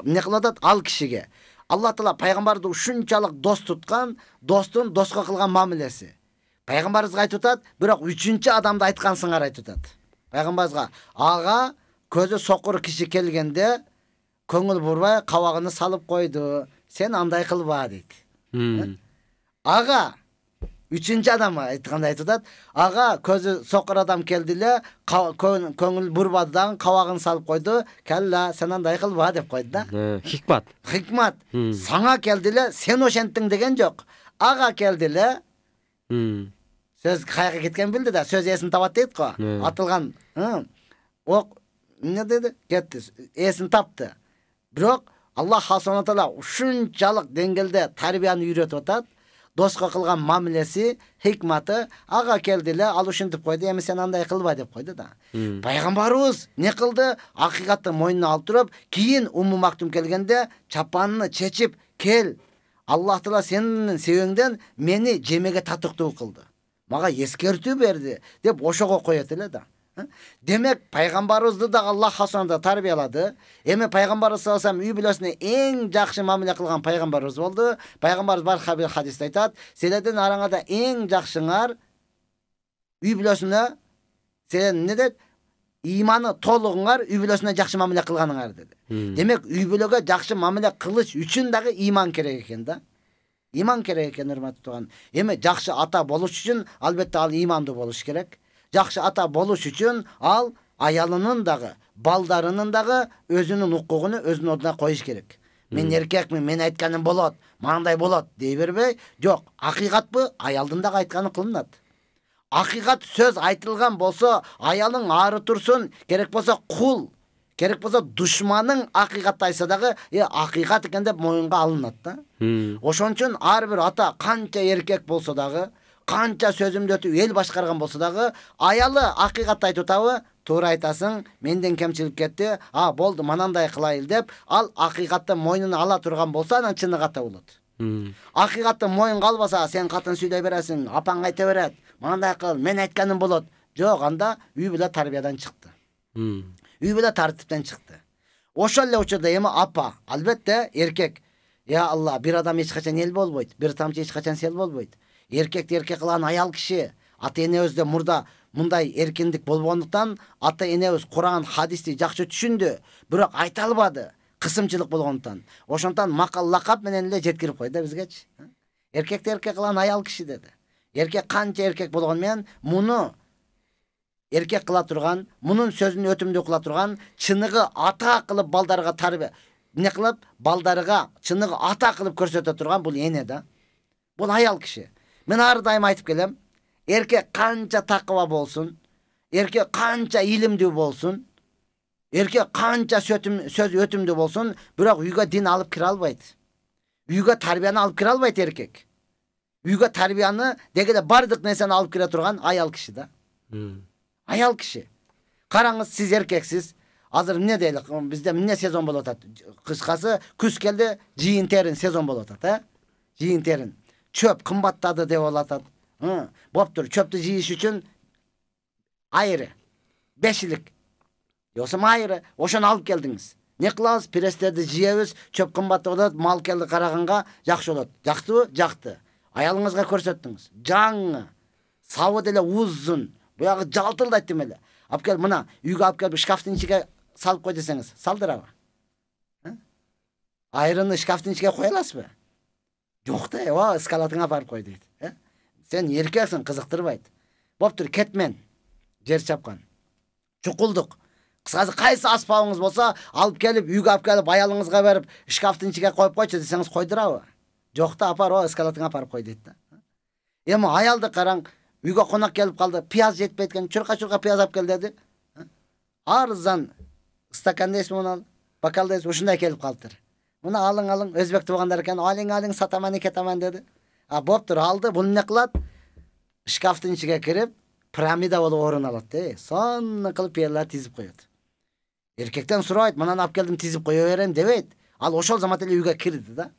ne kıldı? Al kişiге. Allah Taala peygamberdi uşunçalık dost tutkan, dostun dostqa kılgan mamilesi. Peygamberimiz aytып атат, бирок үчүнчү адамды айткан сыңар айтып атат. Peygamberimizga ага көзү сокур киши келгенде көңүл бурбай кабагын салып койду. Сен андай кылба дейт. Ага үчүнчү адам айткандай айтып атат. Ага көзү сокур адам келди эле, көңүл бурбадан кабагын салып койду. Келла сен андай кылба деп койду да. Хикмат. Хикмат. Саңа келди эле, сен ошентиң деген жок. Ага келди эле. Söz kayga ketken bildi da söz esini tabat deydi ko. Atılgan. O ne dedi? Gitti. Esini taptı. Biroq Allah subhanahu wa taala uşunçalık dengelde tarbiyani үйrөтүп атат. Dostqa kılgan mamilesi, hikmati aga keldiler, al uşintip koydu. Emi sen anday kılba dep koydu da. Peygamberimiz ne kıldı? Hakikatni moynuna alıp turup, keyin Ummu Maktum kelgende çapanını çeçip kel. Allah Taala senin sevеңден meni jemege tatыктуу kıldı. Maga eskertүү berdi dep ошого коет эле да. Demek peygamberimizdi da Allah hasanında tarbiyaladı. Emi peygamberimiz sallallahu aleyhi ve sellem üy bilosuna en jakşı mamile kılgan peygamberimiz oldu. Peygamberimiz bar hadiste aytat, "Selerden arаңada en jakşıңар üy bilosuna sen ne dedi? İmanı toluğunlar üy bilosuna jakşı mamile kılganыңар" dedi. Demek üy biloga jakşı mamile kılıç üçün dagı iman kerek eken da. İman kerek eken hurmatly tugan. Emi jakşı ata boluş üçün albatta al imandı boluş kerek. Jakşı ata boluş üçün al ayalının dağı, baldarının dağı özünün hukukunu özünün orduna koyuş kerek. Men erkekmin, men aytkaным bolot, manday bolot dей бербей, жок, акыйкат bu ayaldын дагы айтканы кылынат. Акыйкат söz айтылган болсо, аялың ары турсун, керек болсо кул, керек болсо душманын акыйкатты айтса дагы, акыйкат экен деп моюнга алынат да. Ошон үчүн ар бир ата канча эркек болсо дагы, kança sözümdü ötüp el başkargan bolsa dagı ayalı akıйкатты айтып атабы, туура айтасың, менден кемчилик кетти, болду, манандай кылайыл деп, ал акыйкатты мойнуна ала турган болса, анан чыныгы ата болот. Акыйкатты мойнуга албаса, сен катын сүйлөй бересиң, апаң айта берет, мындай кыл, мен айтканым болот. Жок, анда үй бүлө тарбиядан чыкты. Үй бүлө тартиптен чыкты. Ошол эле учурда эми апа, албетте эркек, я Алла, бир адам эч качан эл болбойт, бир тамчы эч качан сел болбойт. Erkekti erkek kılan ayal kişi. Ata enebizde murda мындай эркиндик болгондуктан ата энебиз Кур'ан хадисти жакшы түшүндү, бирок айта албады. Кысымчылык болгондуктан. Ошондон макал лакап менен эле жеткирип койду бизгечи. Эркекти эркек кылган аял киши деди. Эркек канча эркек болгон менен муну эркек кыла турган, мунун сөзүн өтүмдүү кыла турган, чыныгы ата кылып балдарга тарбия не кылып, балдарга чыныгы ата кылып көрсөтө турган бул эне да. Бул аял киши. Мен ар дайым айтып келем, эркек канча такыба болсун, эркек канча илимдүү болсун, эркек канча сөз өтүмдүү болсун, бирок үйгө дин алып кире албайт. Үйгө тарбияны алып кире албайт эркек. Үйгө тарбияны дегеле бардык нерсени алып кире турган аял киши да. Аял киши. Караңыз, сиз эркексиз. Азыр эмне дейлик? Бизде эмне сезон болуп атат? Кышкасы күз келди, жыйын терин сезон болуп атат, Жыйын терин. Çöp kımbattadı деп olatat. Boptur, çöptü жыйыш үчүн айры. 5'lik. Yosum айры. Ошону алып келдиңиz. Не кылабыз? Престерди жыйабыз, çöp кымбат болот, мал келди караганга жакшы болот. Жактыбы? Жакты. Аялыңызга көрсөттүңүз. Жаңы. Сабы деле узун. Буягы жалтылдайт демеле. Алып кел, мына үйгө алып келип шкафтын ичиге салып кой десеңиз, салдырабы? Айрыны шкафтын ичиге кое аласызбы? Жок да, эскалатыңа барып кой дейт. Сен эркексиң, кызыктырбайт. Боптур, кетмен. Жер чапкан. Чукулдук. Кыскасы кайсы аспабыңыз болсо, алып келип, үйгө алып келип, аялыңызга берип, шкафтын ичиге коюп койчу десеңиз койдурабы? Жок да, апар, эскалатыңа барып кой дейт да. Эми аялды караң, үйгө конак келип калды, пияз жетпей экен, чурка пияз алып кел деди. Арзан стаканда эсмон ал, бокалда эсмон, ушундай келип калыптыр. Мына алың, өзбек туугандар экен, алың, сатаман кетаман деди. Боптур, алды, буну не кылат? Шкафтын ичиге кирип, пирамида болуп орун алат, сонун кылып пиялар тизип коет. Эркектен сурайт, мынаны алып келдим, тизип кое берем дебейт. Ал ошол замат эле үйгө кирди да.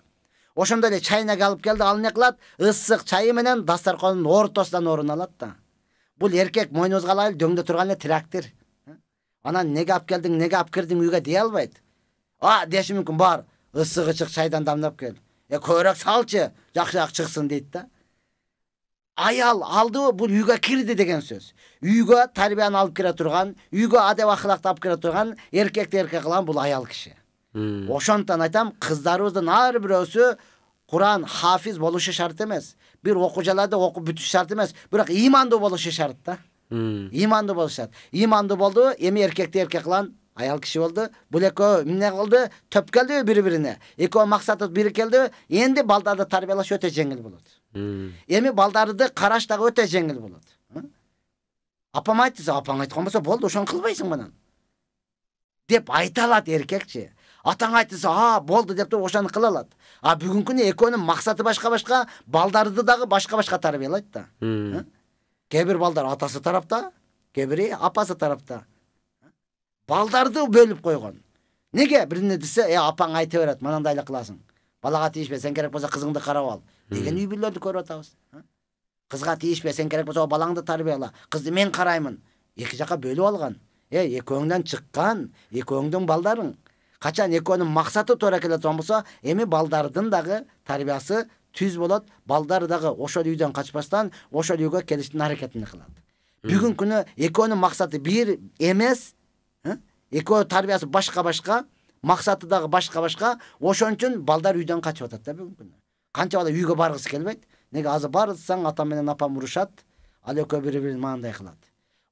Ошондой эле чайнага алып келди, ал эмне кылат? Ысык чайы менен дастаркандын ортосунан орун алат да. Бул эркек мойнубузга алып дөңдө турган эле трактир. Анан неге алып келдиң, неге алып кирдиң үйгө дей албайт. Деши мүмкүн, бар, ысыгы чык чайдан дамдап кел. Көбүрөөк салчы, жакшыраак чыксын дейт да. Аял алды, бул үйгө кирди деген сөз. Үйгө тарбияны алып кире турган, үйгө адеп ахлакты алып кире турган, эркекти эркек кылган бул аял киши. Ошондон айтам, кыздарыбыздын ар бирөөсү Куран хафиз болушу шарт эмес. Бир окуучаларды окуп бүтүш шарт эмес, бирок имандуу болушу шарт да. Имандуу болушу шарт. Имандуу болду, эми эркекти эркек кылган аял киши болду. Бул экөө эмне кылды? Төп келди бири-бирине. Экөө максаты бири келди. Энди балдарды тарбиялаш өтө жеңил болот. Эми балдарды караш дагы өтө жеңил болот. Апам айтты, апаң айткан болсо болду, ошону кылбайсың менен деп айта алат эркекчи. Атаң айтса, болду деп туруп ошону кыла алат. Бүгүнкү күнү экөөнүн максаты башка-башка, балдарды дагы башка-башка тарбиялайт да. Кээ бир балдар атасы тарапта, кээ бири апасы тарапта. Балдарды бөлүп койгон. Неге? Биринде десе, апаң айта берет, мынандай эле кыласың. Балага тийишпе, сен керек болсо кызыңды карап ал деген үй бүлөлөрдү көрүп атабыз. Кызга тийишпе, сен керек болсо балаңды тарбияла, кызды мен караймын. Эки жака бөлүп алган. Экөөңдөн чыккан, экөөңдүн балдарың. Качан экөөнүн максаты туура келе турган болсо, эми балдардын дагы тарбиясы түз болот, балдар дагы ошол үйдөн качпастан, ошол үйгө келиштин аракетин кылат. Бүгүнкү күнү экөөнүн максаты бир эмес, экөө тарбиясы башка-башка, максаты дагы башка-башка, ошон үчүн балдар үйдөн качып атат да бүгүнкү күнү. Канча бала үйгө баргысы келбейт. Неге? Азыр барсаң атам менен апам урушат, ал экөө бири-бирин мындай кылат.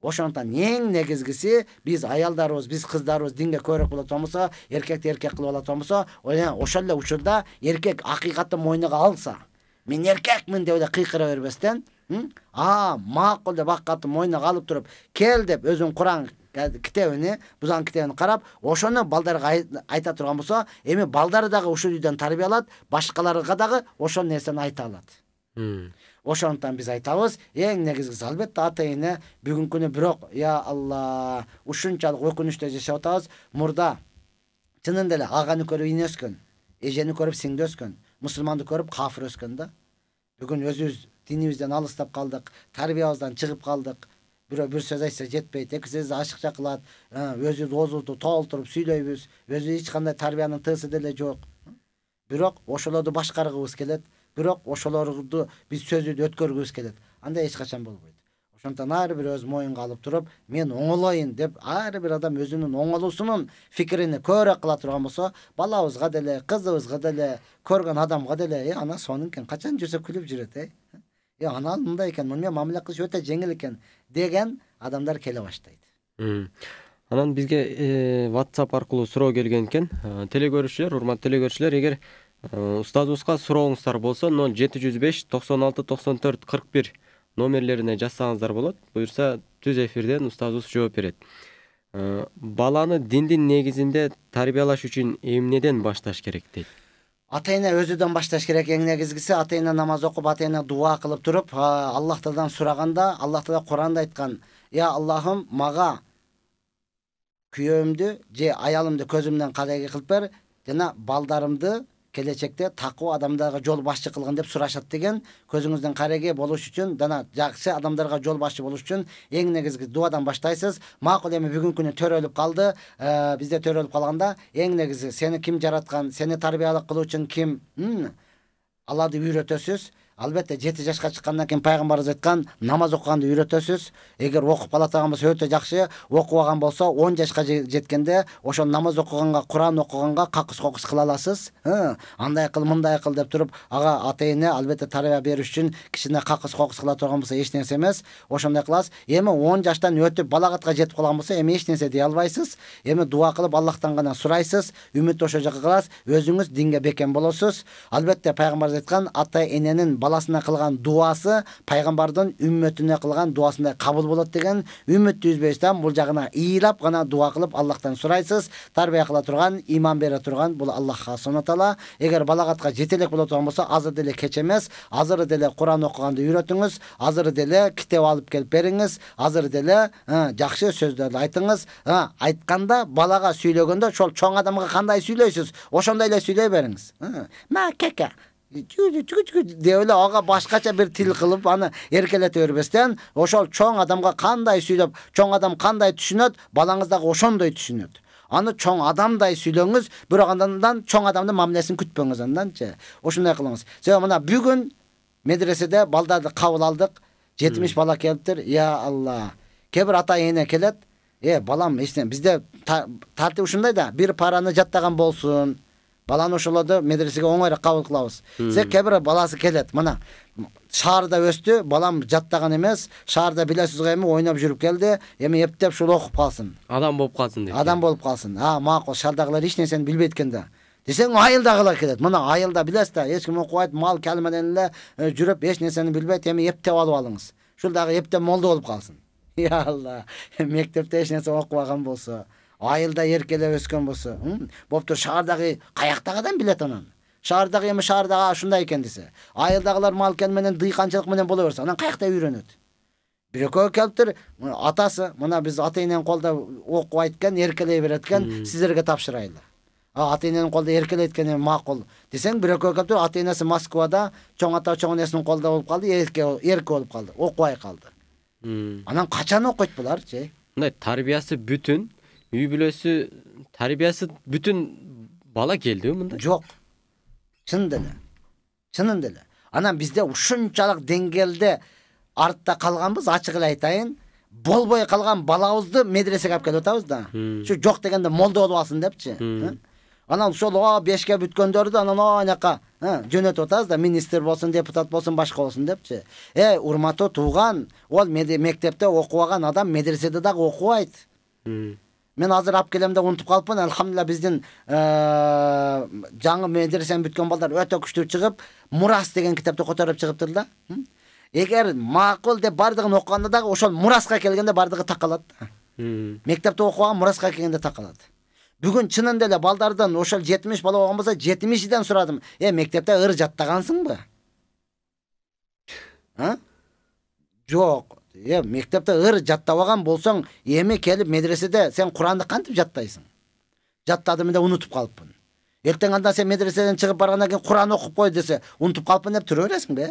Ошондон эң негизгиси биз аялдарыбыз, биз кыздарыбыз динге көбүрөөк болот болсо, эркекти эркек кылып алат болсо, ошол эле учурда эркек акыйкатты мойнуга алса, мен эркекмин деп эле кыйкыра бербестен, макул деп акыйкатты мойнуга алып туруп, кел деп өзүнүн Куран китебини, бузан китебин карап, ошону балдарга айта турган болсо, эми балдары дагы ушул үйдөн тарбиялат, башкаларга дагы ошол нерсени айта алат. Ошондон биз айтабыз, эң негизгиси албетте ата-эне бүгүнкү күнү бирок, я Алла, ушунчалык өкүнүчтө жашап атабыз. Мурда чынында эле аганы көрүп ине өскөн, эжени көрүп сиңди өскөн, мусулманды көрүп кафир өскөн да. Бүгүн өзүбүз динибизден алыстап калдык, тарбиябыздан чыгып калдык. Бирөө бир сөз айтса жетпейт, эки сөз ашыкча кылат, өзүбүз оозубузду толтуруп сүйлөйбүз, өзү эч кандай тарбиянын тыысы деле жок. Бирок ошолорду башкаргыбыз келет. Бирок ошолорду биз сөзүдө өткөргүбүз келет. Андай эч качан болбойт. Ошондон ар бир өз моюнга алып туруп, мен оңолоюн деп ар бир адам өзүнүн оңолуусунун фикрини көбүрөөк кыла турган болсо, балабызга деле, кызыбызга деле, көргөн адамга деле, ана сонун экен, качан жүрсө күлүп жүрөт, ана мындай экен, муну мамиле кылыш өтө жеңил экен деген адамдар келе баштайт. Анан бизге WhatsApp аркылуу суроо келген экен. Телекөрүүчүлөр, урматтуу телекөрүүчүлөр, эгер устазыбызга сурооңуздар болсо 0705 96 94 41 номерлерине жазсаңыздар болот. Буюрса түз эфирден устазыбыз жооп берет. Баланы диндин негизинде тарбиялаш үчүн эмнеден башташ керек дейт? Ата-эне өзүдөн башташ керек. Эң негизгиси ата-эне намаз окуп, ата-эне дуа кылып туруп, Аллахтан сураганда, Аллах Таала Куранда айткан: "Я Аллахым, мага күйөөмдү же аялымды көзүмдөн кадайгы кылып бер, жана балдарымды келечекте такуу адамдарга жол башчы кылгын" деп сурашат деген. Көзүңүздөн кареге болуш үчүн, жана жакшы адамдарга жол башчы болуш үчүн эң негизги дуадан баштайсыз. Макул, эми бүгүнкү күнү төрөлүп калды. Бизде төрөлүп калганда эң негизи сени ким жараткан, сени тарбиялык кылуу үчүн ким? Аларды үйрөтөсүз. Албетте 7 жашка чыккандан кийин пайгамбарыбыз айткан, намаз окуганды үйрөтөсүз. Эгер окуп калатаган болсо өтө жакшы, окубаган болсо 10 жашка жеткенде ошо намаз окуганга, Куран окуганга какыс-кокус кыла аласыз. Андай кыл, мындай кыл деп туруп, ага ата-эне албетте тарбия бериш үчүн кичине какыс-кокус кыла турган болсо эч нерсе эмес. Ошондой кыласыз. Эми 10 жаштан өтүп балагатка жетип калган болсо эми эч нерсе дей албайсыз. Эми дуа кылып Аллахтан гана сурайсыз. Үмүттү ошо жака кыласыз. Өзүңүз динге бекем болосуз. Албетте пайгамбарыбыз айткан, ата-эненин баласына кылган дуасы пайгамбардын үммөтүнө кылган дуасындай кабыл болот деген. Үмүттү үзбөйсүз, бул жагына ыйлап гана дуа кылып Аллахтан сурайсыз. Тарбия кыла турган, иман бере турган бул Аллахка Субхана Таала. Эгер балагатка жетелек боло турган болсо, азыр деле кеч эмес, азыр деле Куран окуганды үйрөтүңүз, азыр деле китеп алып келип бериңиз, азыр деле жакшы сөздөрдү айтыңыз. Айтканда, балага сүйлөгөндө ошол чоң адамга кандай сүйлөйсүз, ошондой эле сүйлөй бериңиз. Ма кека деп эле ага башкача бир тил кылып аны эркелете бербестен, ошол чоң адамга кандай сүйлөп, чоң адам кандай түшүнөт, балаңыз дагы ошондой түшүнөт. Аны чоң адамдай сүйлөңүз, бирок андан чоң адамдын мамилесин күтпөңүз анданчы. Ошондой кылыңыз. Себеби мына бүгүн медреседе балдарды кабыл алдык. 70 бала келиптир. Я Алла. Кебир ата эне келет. Балам эчтен бизде тартип ушундай да, бир параны жаттаган болсун. Баланы ошолорду медресеге оңойраак кабыл кылабыз. Кебир баласы келет. Мына шаарда өстү, балам жаттаган эмес, шаарда билесиз го эми ойноп жүрүп келди, эми эптеп ушул окуп калсын. Адам болуп калсын деп. Адам болуп калсын. Макул, шаардагылар эч нерсени билбейт экен да. Десең айылдагылар келет. Мына айылда билесиз да, эч ким окубайт, мал калмадан эле жүрүп эч нерсени билбейт, эми эптеп алып алыңыз. Ушул дагы эптеп молдо болуп калсын. Я Алла. Мектепте эч нерсе окубаган болсо, айылда эркелеп өскөн болсо, боптур шаардагы каяктагы адам билет анан. Шаардагы эми шаардагы ушундай экен десе. Айылдагылар мал менен дыйканчылык менен боло берсе, анан каякта үйрөнөт. Бирөкөө келиптир, атасы, мына биз ата эненин колдо окубайт экен, эркелей берет экен, сиздерге тапшырайлы. Ата эненин колдо эркелейт экен макул. Десең бирөкөө келиптир, ата энеси Москвада, чоң ата чоң энесинин колдо болуп калды, эрке болуп калды, окубай калды. Анан качан окуйт буларчы? Мындай тарбиясы бүтүн, үй бүлөсү тарбиясы бүтүн бала келдиби мында? Жок. Чын деле. Анан бизде ушунчалык деңгээлде артта калганбыз, ачык эле айтайын. Болбой калган балабызды медресеге алып келип атабыз да. Ушу жок дегенде молдо болуп алсын депчи. Анан ошол 5ке бүткөндөрдү анан анакка жөнөтүп атабыз да, министр болсун, депутат болсун, башка болсун депчи. Урматтуу тууган, ол мектепте окубаган адам медреседе дагы окубайт. Мен азыр алып келем деп унутуп калыпмын. Алхамдулилла биздин жаңы медресени бүткөн балдар өтө күчтүү чыгып, Мурас деген китепти которуп чыгыптыр да. Эгер макул деп бардыгын окуганда дагы ошол Мураска келгенде бардыгы такалат. Мектепте окуган Мураска келгенде такалат. Бүгүн чынында эле балдардан ошол 70 бала болгон болсо 70ден сурадым. Мектепте ыр жаттагансыңбы? Жок. Мектепте ыр жаттабаган болсоң, эми келип медреседе сен Куранды кантип жаттайсың? Жаттадым деп унутуп калыпмын. Эртең анда сен медреседен чыгып баргандан кийин Куран окуп кой десе, унутуп калыпмын деп тура бересиңби?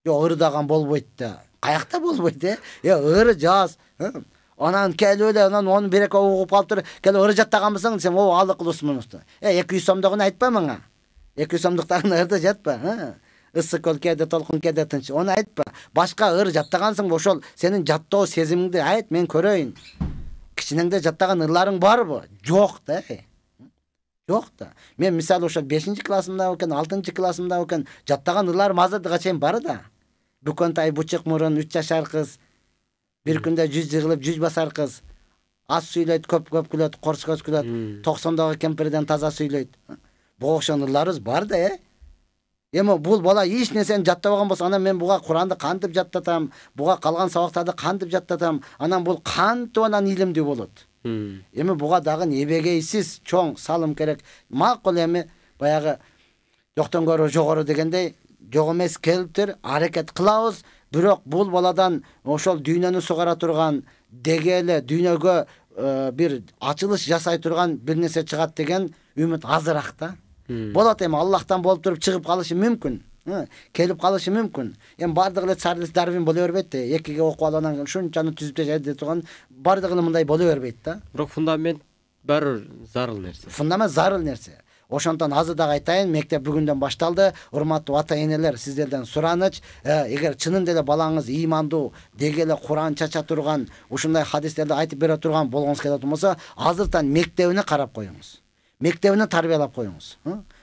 Жок, ырдаган болбойт да. Каякта болбойт, ыр жаз. Анан келип эле, анан onu бир-эки окуп калыптыр, келип ыр жаттаганбысың десем, алык кылысмын. 200 сомдогун айтпа мага. 200 сомдуктарын ырды жатпа, ысык көл кээде толкун кээде тынч. Onu айтпа. Башка ыр жаттагансың, ошол сенин жаттоо сезимиңди айт, мен көрөйүн. Кичинеңде жаттаган ырларың барбы? Жок да. Жок да. Мен мисалы ошол 5-классымда экен, 6-классымда экен, жаттаган ырларым азырдыга чейин бар да. Бүкөнтай бучук мурун 3 жашар кыз, бир күндө 100 жыгылып 100 басар кыз. Аз сүйлөйт, көп күлөт, корс көз күлөт, 90дагы кемпирден таза сүйлөйт. Бул ошон ырларыбыз бар да, Эми бул бала эч нерсени жаттабаган болсо, анан мен буга Куранды кантип жаттатам, буга калган сабактарды кантип жаттатам, анан бул кантип анан илимдүү болот. Эми буга дагы эбегейсиз чоң салым керек. Макул эми баягы жоктон көрө жогору дегендей, жок эмес келиптир, аракет кылабыз. Бирок бул баладан ошол дүйнөнү сугара турган, дегеле дүйнөгө бир ачылыш жасай турган бир нерсе чыгат деген үмүт азыраак да. Болот эми Аллахтан болуп туруп чыгып калышы мүмкүн. Келип калышы мүмкүн. Эми бардыгы эле Чарльз Дарвин боло бербейт да. Экиге окуп алгандан кийин ушунчаны түзүп жайда турган бардыгы мындай боло бербейт да. Бирок фундамент баары зарыл нерсе. Фундамент зарыл нерсе. Ошондон азыр дагы айтайын, мектеп бүгүндөн башталды. Урматтуу ата-энелер, сиздерден сураныч, эгер чынында эле балаңыз ыймандуу, деги эле Куран чача турган, ушундай хадистерди айтып бере турган болгоңуз келет болсо, азыртан мектебине карап коюңуз. Мектебине тарбиялап коюңуз.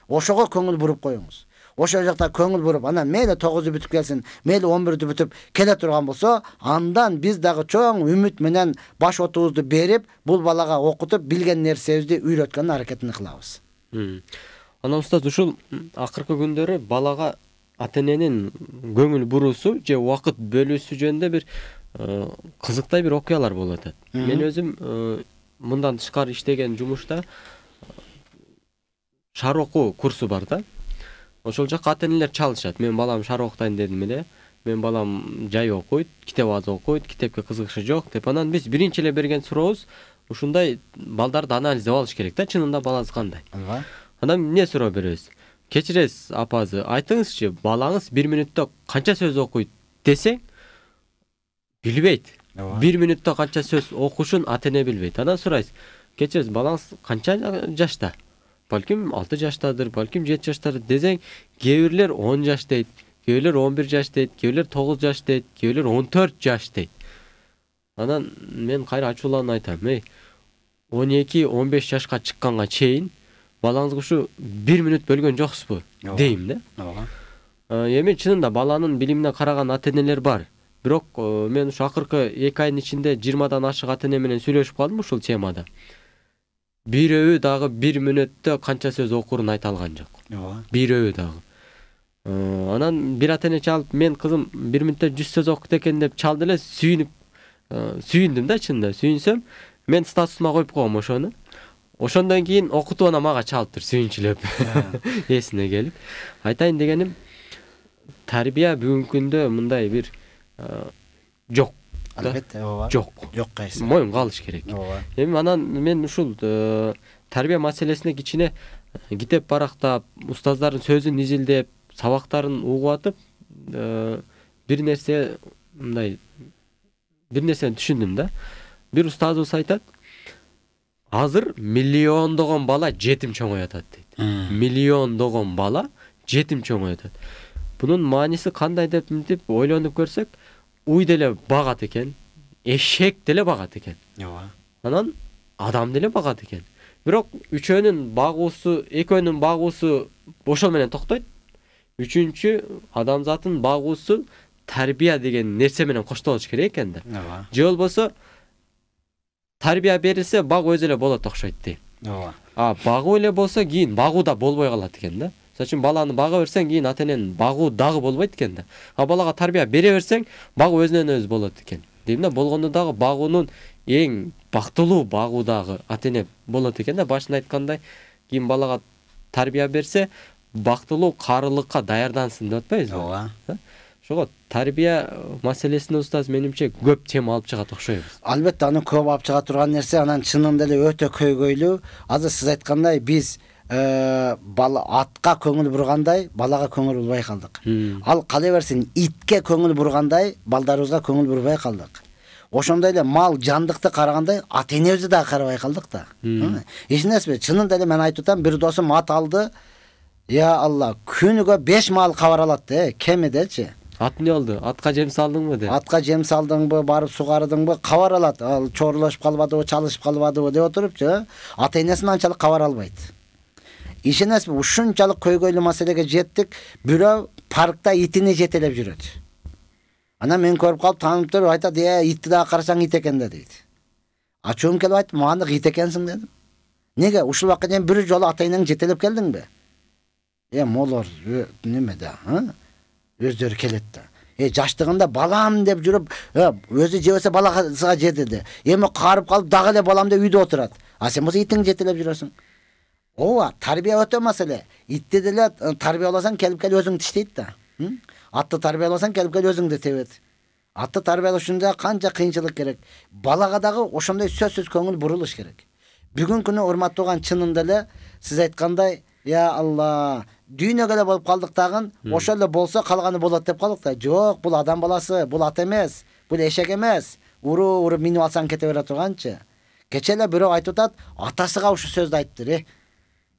Ошого көңүл буруп коюңуз. Ошол жакта көңүл буруп, анан мейли 9 бүтүп келсин, мейли 11 бүтүп келе турган болсо, андан биз дагы чоң үмүт менен баш отубузду берип, бул балага окутуп, билген нерсебизди үйрөткөн аракетин кылабыз. Анан устаз, ушул акыркы күндөрү балага ата-эненин көңүл буруусу же убакыт бөлүүсү жөнүндө бир кызыктай бир окуялар болуп атат. Мен өзүм мындан тышкары иштеген жумушта шар окуу курсу бар да. Ошол жакка ата-энелер чалышат. Мен балам шар окутайын дедим эле. Мен балам жай окуйт, китеп аз окуйт, китепке кызыгышы жок деп. Анан биз биринчи эле берген сурообуз ушундай балдарды анализдеп алыш керек да, чынында балаңыз кандай. Анан эмне суроо беребиз? кечиресиз апазы, айтыңызчы, балаңыз 1 мүнөттө канча сөз окуйт десең, билбейт. 1 мүнөттө канча сөз окушун ата-эне билбейт. Анан сурайсыз, кечиресиз, балаңыз канча жашта? Балким 6 жаштадыр, балким 7 жаштадыр десең, кээ бирлер 10 жаш дейт, кээ бирлер 11 жаш дейт, кээ бирлер 9 жаш дейт, кээ бирлер 14 жаш дейт. Анан мен кайра ачууланып айтам, 12-15 жашка чыкканга чейин балаңызга ушу 1 мүнөт бөлгөн жоксузбу дейм да. Эми чынында баланын билимине караган ата-энелер бар. Бирок мен ушу акыркы 2 айдын ичинде 20дан ашык ата-эне менен сүйлөшүп калдым ушул темада. Бирөө дагы 1 мүнөттө канча сөз окурун айта алган жок. Бирөө дагы. Анан бир ата-эне чалып, мен кызым 1 мүнөттө 100 сөз окут экен деп чалды эле, сүйүндүм да, чынында. Сүйүнсөм, мен статусума коюп койгом ошону. Ошондон кийин окутуп ана мага чалыптыр сүйүнчүлөп. Эсине келип. Айтайын дегеним, тарбия бүгүнкү күндө мындай бир жок. Албетте, ооба. Жок кайсы. Моюнга алыш керек. Эми анан мен ушул тарбия маселесине кичине китеп барактап, устаздардын сөзүн изилдеп, сабактарын угуп атып, бир нерсени түшүндүм да. Бир устазыбыз айтат, азыр миллиондогон бала жетим чоңоюп атат дейт. Миллиондогон бала жетим чоңоюп атат. Бунун мааниси кандай деп мынтип ойлонуп көрсөк, уй деле багат экен, эшек деле багат экен. Анан адам деле багат экен. Бирок экөөнүн багуусу ошол менен токтойт. Үчүнчү адамзаттын багуусу тарбия деген нерсе менен коштолуш керек экен да. Же болбосо тарбия берилсе баг өзү эле болот окшойт дейм. Багуу эле болсо кийин багуу да болбой калат экен да. Мисалы үчүн баланы бага берсең, кийин ата-эненин багуу дагы болбойт экен да. Балага тарбия бере берсең, багуу өзүнөн өзү болот экен. Дейм да, болгондо дагы багуунун эң бактылуу багуу дагы ата-эне болот экен да. Башында айткандай, кийин балага тарбия берсе, бактылуу карылыкка даярдансын деп атпайбызбы? Ошого тарбия маселесине устаз менимче көп тема алып чыгат окшойбуз. Албетте, аны көп алып чыга турган нерсе, анан чынында эле өтө көйгөйлүү. Азыр сиз айткандай, биз атка көңүл бургандай, балага көңүл бурбай калдык. Ал кала берсин, итке көңүл бургандай, балдарыбызга көңүл бурбай калдык. Ошондой эле мал, жандыкты карагандай, ата-энебизди дагы карабай калдык да. Эсиңизби, чынында эле мен айтып атам, бир досум ат алды. Я Алла, күнүгө 5 мал кабар алат, кемидечи. Ат не болду? Атка жем салдыңбы деп? Атка жем салдыңбы, барып сугардыңбы, кабар алат. Ал чорлошуп калбадыбы, чалышып калбадыбы деп отурупчу, ата-энесин анчалык кабар албайт. Ишенесизби, ушунчалык көйгөйлүү маселеге жеттик. Бирөө паркта итини жетелеп жүрөт. Анан мен көрүп калып, таанып туруп айтат, итти дагы карасаң ит экен да дейт. Ачуум келип айтып, мага ит экенсиң дедим. Неге? Ушул убакка чейин бир жолу ата-энең жетелеп келдиңби? Молор неме да, өздөрү келет да. Жаштыгында балам деп жүрүп, өзү жебесе баласыга жетеди. Эми карып калып дагы эле балам деп үйдө отурат. Сен болсо итиң жетелеп жүрөсүң. Ооба, тарбия өтө маселе. Итти деле тарбияласаң келип өзүң тиштейт да. Атты тарбияласаң келип өзүңдү тебет. Атты тарбиялашында канча кыйынчылык керек. Балага дагы ошондой сөзсүз көңүл бурулуш керек. Бүгүнкү күнү урматтуулган, чынында эле сиз айткандай, я Алла, дүйнөгө эле болуп калдык тагын, ошол эле болсо калганы болот деп калдык да. Жок, бул адам баласы, бул ат эмес, бул эшек эмес. Уруп минип алсаң кете бере турганчы. Кече эле бирөө айтып атат, атасыга ушу сөздү айттыр,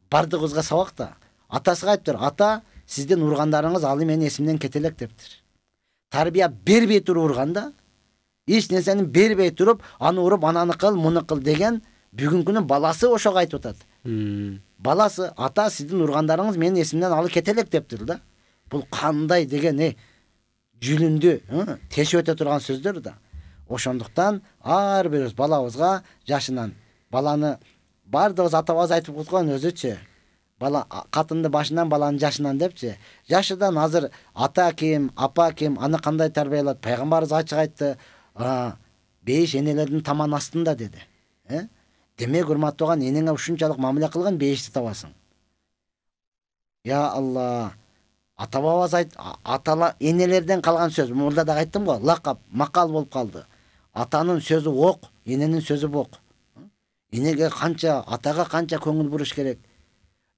бардыгыбызга сабак да. Атасыга айттыр, ата, сиздин ургандарыңыз алы менин эсимден кете элек дептир. Тарбия бербей туруп урганда, эч нерсени бербей туруп, аны уруп, ананы кыл, муну кыл деген бүгүнкү күнү баласы ошого айтып атат. Баласы, ата, сиздин ургандарыңыз менин эсимден алы кете элек дептир да. Бул кандай деген жүлүндү, тешип өтө турган сөздөр да. Ошондуктан ар бирибиз балабызга жашынан, баланы бардыгыбыз атабыз айтып койгон өзүчү. Бала катынды башынан, баланын жашынан депчи. Жашыдан азыр ата ким, апа ким, аны кандай тарбиялат? Пайгамбарыбыз ачык айтты, бейиш энелердин таман астында деди. Демек, урматтуулган, энеңе ушунчалык мамиле кылган, бейишти табасың. Я Алла, ата-бабабыз атала энелерден калган сөз. Мурда да айттым го, лакап, макал болуп калды. Атанын сөзү ок, эненин сөзү бок. Энеге канча, атага канча көңүл буруш керек.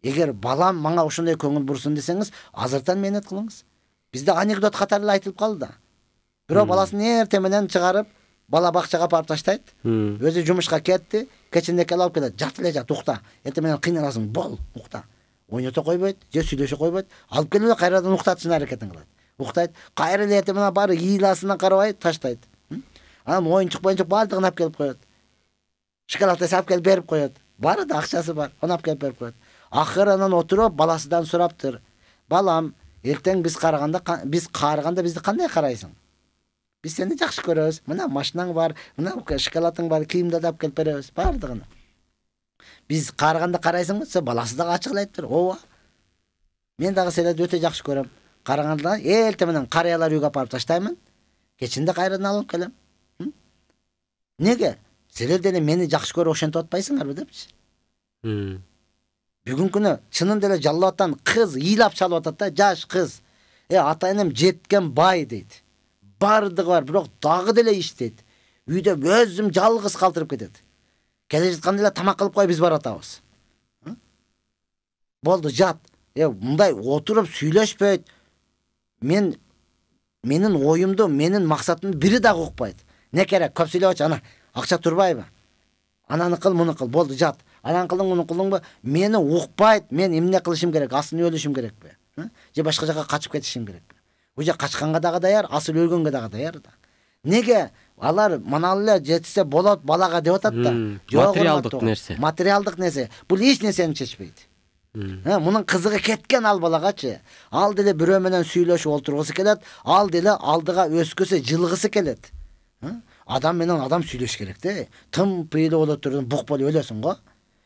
Эгер балам мага ошондой көңүл бурсун десеңиз, азыртан менет кылыңыз. Бизде анекдот катары айтылып калды да. Бирок баласын эртең менен чыгарып, бала бакчага апарып таштайт. Өзү жумушка кетти, кечинде алып келет. Жат эле жат, укта. Эртең менен кыйналасың, бол, укта. Ойното койбойт, же сүйлөшө койбойт. Алып келип эле кайрадан уктатышына аракетин кылат. Уктайт, кайра эле эртең менен баары ыйласына карабай таштайт. Анан оюнчук баардыгын алып келип коет. Шоколад алып келип берип коет. Баары да акчасы бар. Аны алып келип берип коет. Акыры анан отуруп баласыдан сураптыр. Балам, эртең биз каарыганда бизди кандай карайсың? Биз сени жакшы көрөбүз. Мына машинаң бар, мына шоколадың бар, кийимди алып келип беребиз, баардыгын. Биз каарыганда карайсыңбы? Се баласы дагы ачыклайттыр. Ооба. Мен дагы сени өтө жакшы көрөм. Караганда эртең менен карыялар үйгө апарып таштаймын. Кечинде кайрадан алып келем. Неге? Силер деле мени жакшы көрүп ошентип атпайсыңарбы депчи. Бүгүн күнү чынын деле жаллаттан кыз ыйлап чалып атат да, жаш кыз. Ата энем жеткен бай дейт. Бардыгы бар, бирок дагы деле иштейт. Үйдө өзүм жалгыз калтырып кетет. Келе жатканда эле тамак кылып кой, биз баратабыз. Болду, жат. Мындай отуруп сүйлөшпөйт. Менин оюмду, менин максатымды бири дагы укпайт. Не керек? Көп сүйлөбөчү, ана акча турбайбы? Ананы кыл, муну кыл. Болду, жат. Анан кылдың, муну кылдыңбы? Мени укпайт. Мен эмне кылышым керек? Асын өлүшүм керекпи? Же башка жака качып кетишим керекпи? Уже качканга дагы даяр, асыл өлгөнгө дагы даяр да. Неге? Алар манал эле жетсе болот балага деп атат да. Материалдык нерсе. Материалдык нерсе. Бул эч нерсени чечпейт. Мунун кызыгы кеткен ал балагачы. Ал деле бирөө менен сүйлөшүп олтургусу келет, ал деле алдыга өскөсү жылгысы келет. Адам менен адам сүйлөш керек да. Тым пыйлы болуп турдун бук болуп өлөсүң го.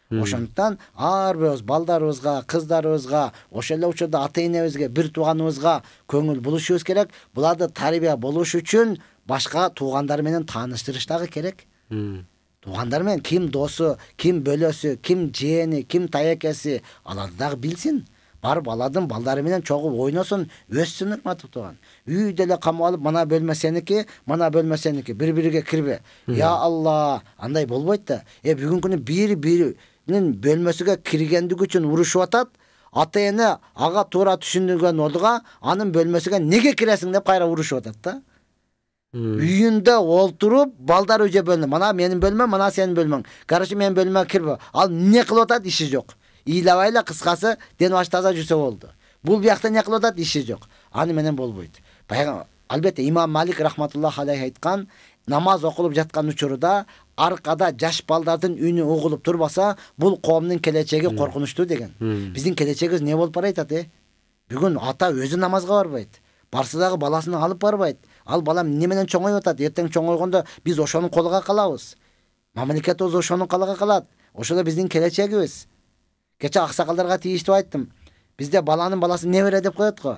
Ошондуктан ар бирөөбүз балдарыбызга, кыздарыбызга, ошол эле учурда ата-энебизге, бир тууганыбызга көңүл бурушубуз керек. Буларды тарбия болуш үчүн башка туугандар менен тааныштырыш дагы керек. Туугандар менен ким досу, ким бөлөсү, ким жээни, ким таекеси, аларды дагы билсин. Барып аладын балдары менен чогуу ойносун, өссүн, урматтуу тууган. Үйдө эле камап алып, мана бөлмө сеники, мана бөлмө сеники, бири-бириге кирбе. Я Алла, андай болбойт да. Бүгүн күнү бири-биринин бөлмөсүгө киргендиги үчүн урушуп атат. Ата-эне ага туура түшүндүргөн ордуга анын бөлмөсүгө неге киресиң деп кайра урушуп атат да. Үйүндө олтуруп, балдар үйгө бөлүнүп, мана менин бөлмөм, мана сенин бөлмөң. Короче, менин бөлмөмө кирбе. Ал эмне кылып атат, иши жок. Ыйлабайла, кыскасы, ден баш таза жүрсө болду. Бул биякта эмне кылып атат, иши жок. Аны менен болбойт. Албетте имам Малик рахматуллах алейхи айткан, намаз окулуп жаткан учурда аркада жаш балдардын үнү угулуп турбаса, бул коомдун келечеги коркунучтуу деген. Биздин келечегибиз не болуп бара атат, Бүгүн ата өзү намазга барбайт. Барса дагы баласын алып барбайт. Ал балам эмне менен чоңоюп атат? Эртең чоңойгондо биз ошонун колуга калабыз. Мамлекетибиз ошонун колуга калат. Ошол биздин келечегибиз. Кече аксакалдарга тийиштүү айттым. Bizde balanın balası ne vere деп koyat ko.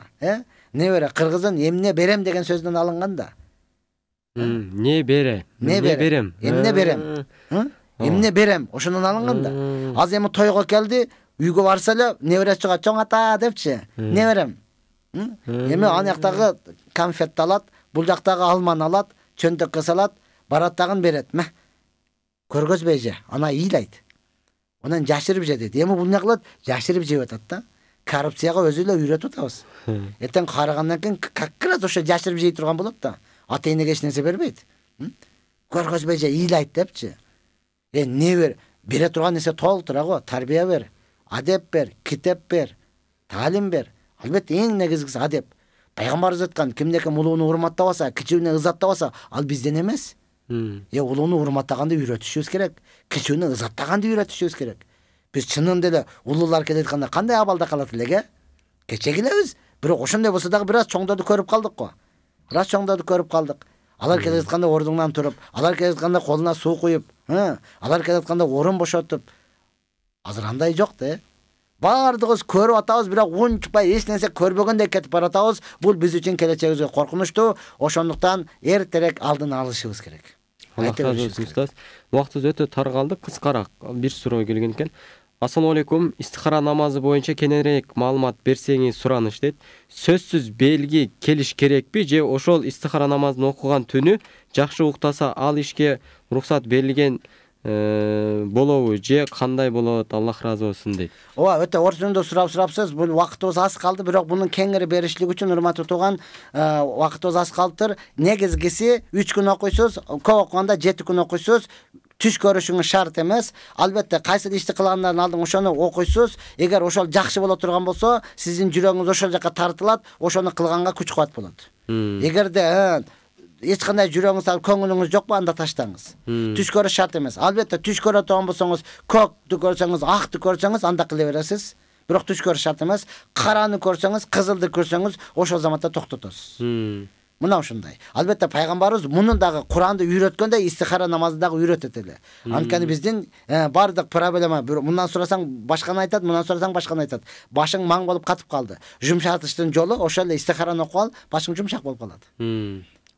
Ne vere? Kırgızın emne berem degen sözden alıngan da. Ne bere? Ne berem? Emne berem. Emne berem. Oşundan alıngan da. Az emi toyga geldi. Uygu varsa le ne vere çığa çoğ ata depçi. Ne verem? Emi anyaktagı konfet alat, buljaktagı alman alat, çöntök kısalat, barattagın beret. Meh. Көргөзбөйже. Ана ыйлайт. Онан жашырып же дейт. Эми бул эмне кылат? Жашырып жеп атат да. Коррупцияга өзү эле үйрөтүп атабыз. Эртең карагандан кийин как раз ошо жашырып жей турган болот да. Ата-энеге эч нерсе бербейт. Көргөзбөйже ыйлайт депчи. Не бер? Бере турган нерсе толтура го. Тарбия бер, адеп бер, китеп бер, таалим бер. Албетте эң негизгиси адеп. Пайгамбарыбыз айткан, кимде ким улууну урматтабаса, кичүүнү ызаттабаса, ал бизден эмес. Улууну урматтаганды үйрөтүшүбүз керек. Кичүүнү ызаттаганды үйрөтүшүбүз керек. Биз чынын деле улуулар келетканда кандай абалда калат элек, Кечегилебиз, бирок ошондой болсо дагы бир аз чоңдорду көрүп калдык го. Алар келетканда ордуңдан туруп, алар келетканда колуна суу куюп, алар келетканда орун бошотуп. Азыр андай жок да. Бардыгыбыз көрүп атабыз, бирок унчукпай эч нерсе көрбөгөндөй кетип баратабыз. Бул биз үчүн келечегибизге коркунучтуу. Ошондуктан эртерээк алдын алышыбыз керек. Убактыбыз өтө тар калды. Кыскараак бир суроо келген экен. Ассаламу алейкум. Истихара намазы боюнча кененирээк маалымат берсеңиз сураныш дейт. Сөзсүз белги келиш керекпи же ошол истихара намазын окуган түнү жакшы уктаса ал ишке уруксат берилген болобу же кандай болот? Аллах ыраазы болсун дейт. Ооба, өтө орчундуу сурапсыз. Бул убактыбыз аз калды, бирок мунун кеңири беришлик үчүн урматтуу тууган, убактыбыз аз калыптыр. Негизгиси 3 күн окуйсуз, көп окуганда 7 күн окуйсуз. Түш көрүшүңүз шарт эмес. Албетте кайсы ишти кылгандан алдын ошону окуйсуз. Эгер ошол жакшы боло турган болсо, сиздин жүрөгүңүз ошол жака тартылат, ошону кылганга күч кубат болот. Эгерде эч кандай жүрөгүңүз, көңүлүңүз жокпу, анда таштаңыз. Түш көрүш шарт эмес. Албетте түш көрө турган болсоңуз, көктү көрсөңүз, акты көрсөңүз, анда кыла бересиз. Бирок түш көрүш шарт эмес. Караны көрсөңүз, кызылды көрсөңүз, ошол заматта токтотосуз. Мына ушундай. Албетте пайгамбарыбыз мунун дагы Куранды үйрөткөндөй истихара намазын дагы үйрөтөт эле. Анткени биздин бардык проблема, мындан сурасаң башканы айтат, мындан сурасаң башканы айтат. Башың маң болуп катып калды. Жумшатыштын жолу ошол эле истихараны окуп ал, башың жумшак болуп калат.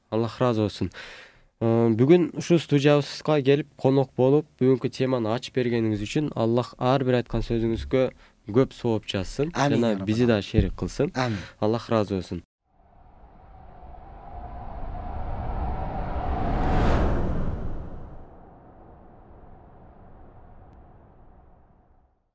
Аллах ыраазы болсун. Бүгүн ушу студиябызга келип конок болуп, бүгүнкү теманы ачып бергениңиз үчүн Аллах ар бир айткан сөзүңүзгө көп сооп жазсын. Жана бизи да шерик кылсын. Амин. Аллах ыраазы болсун.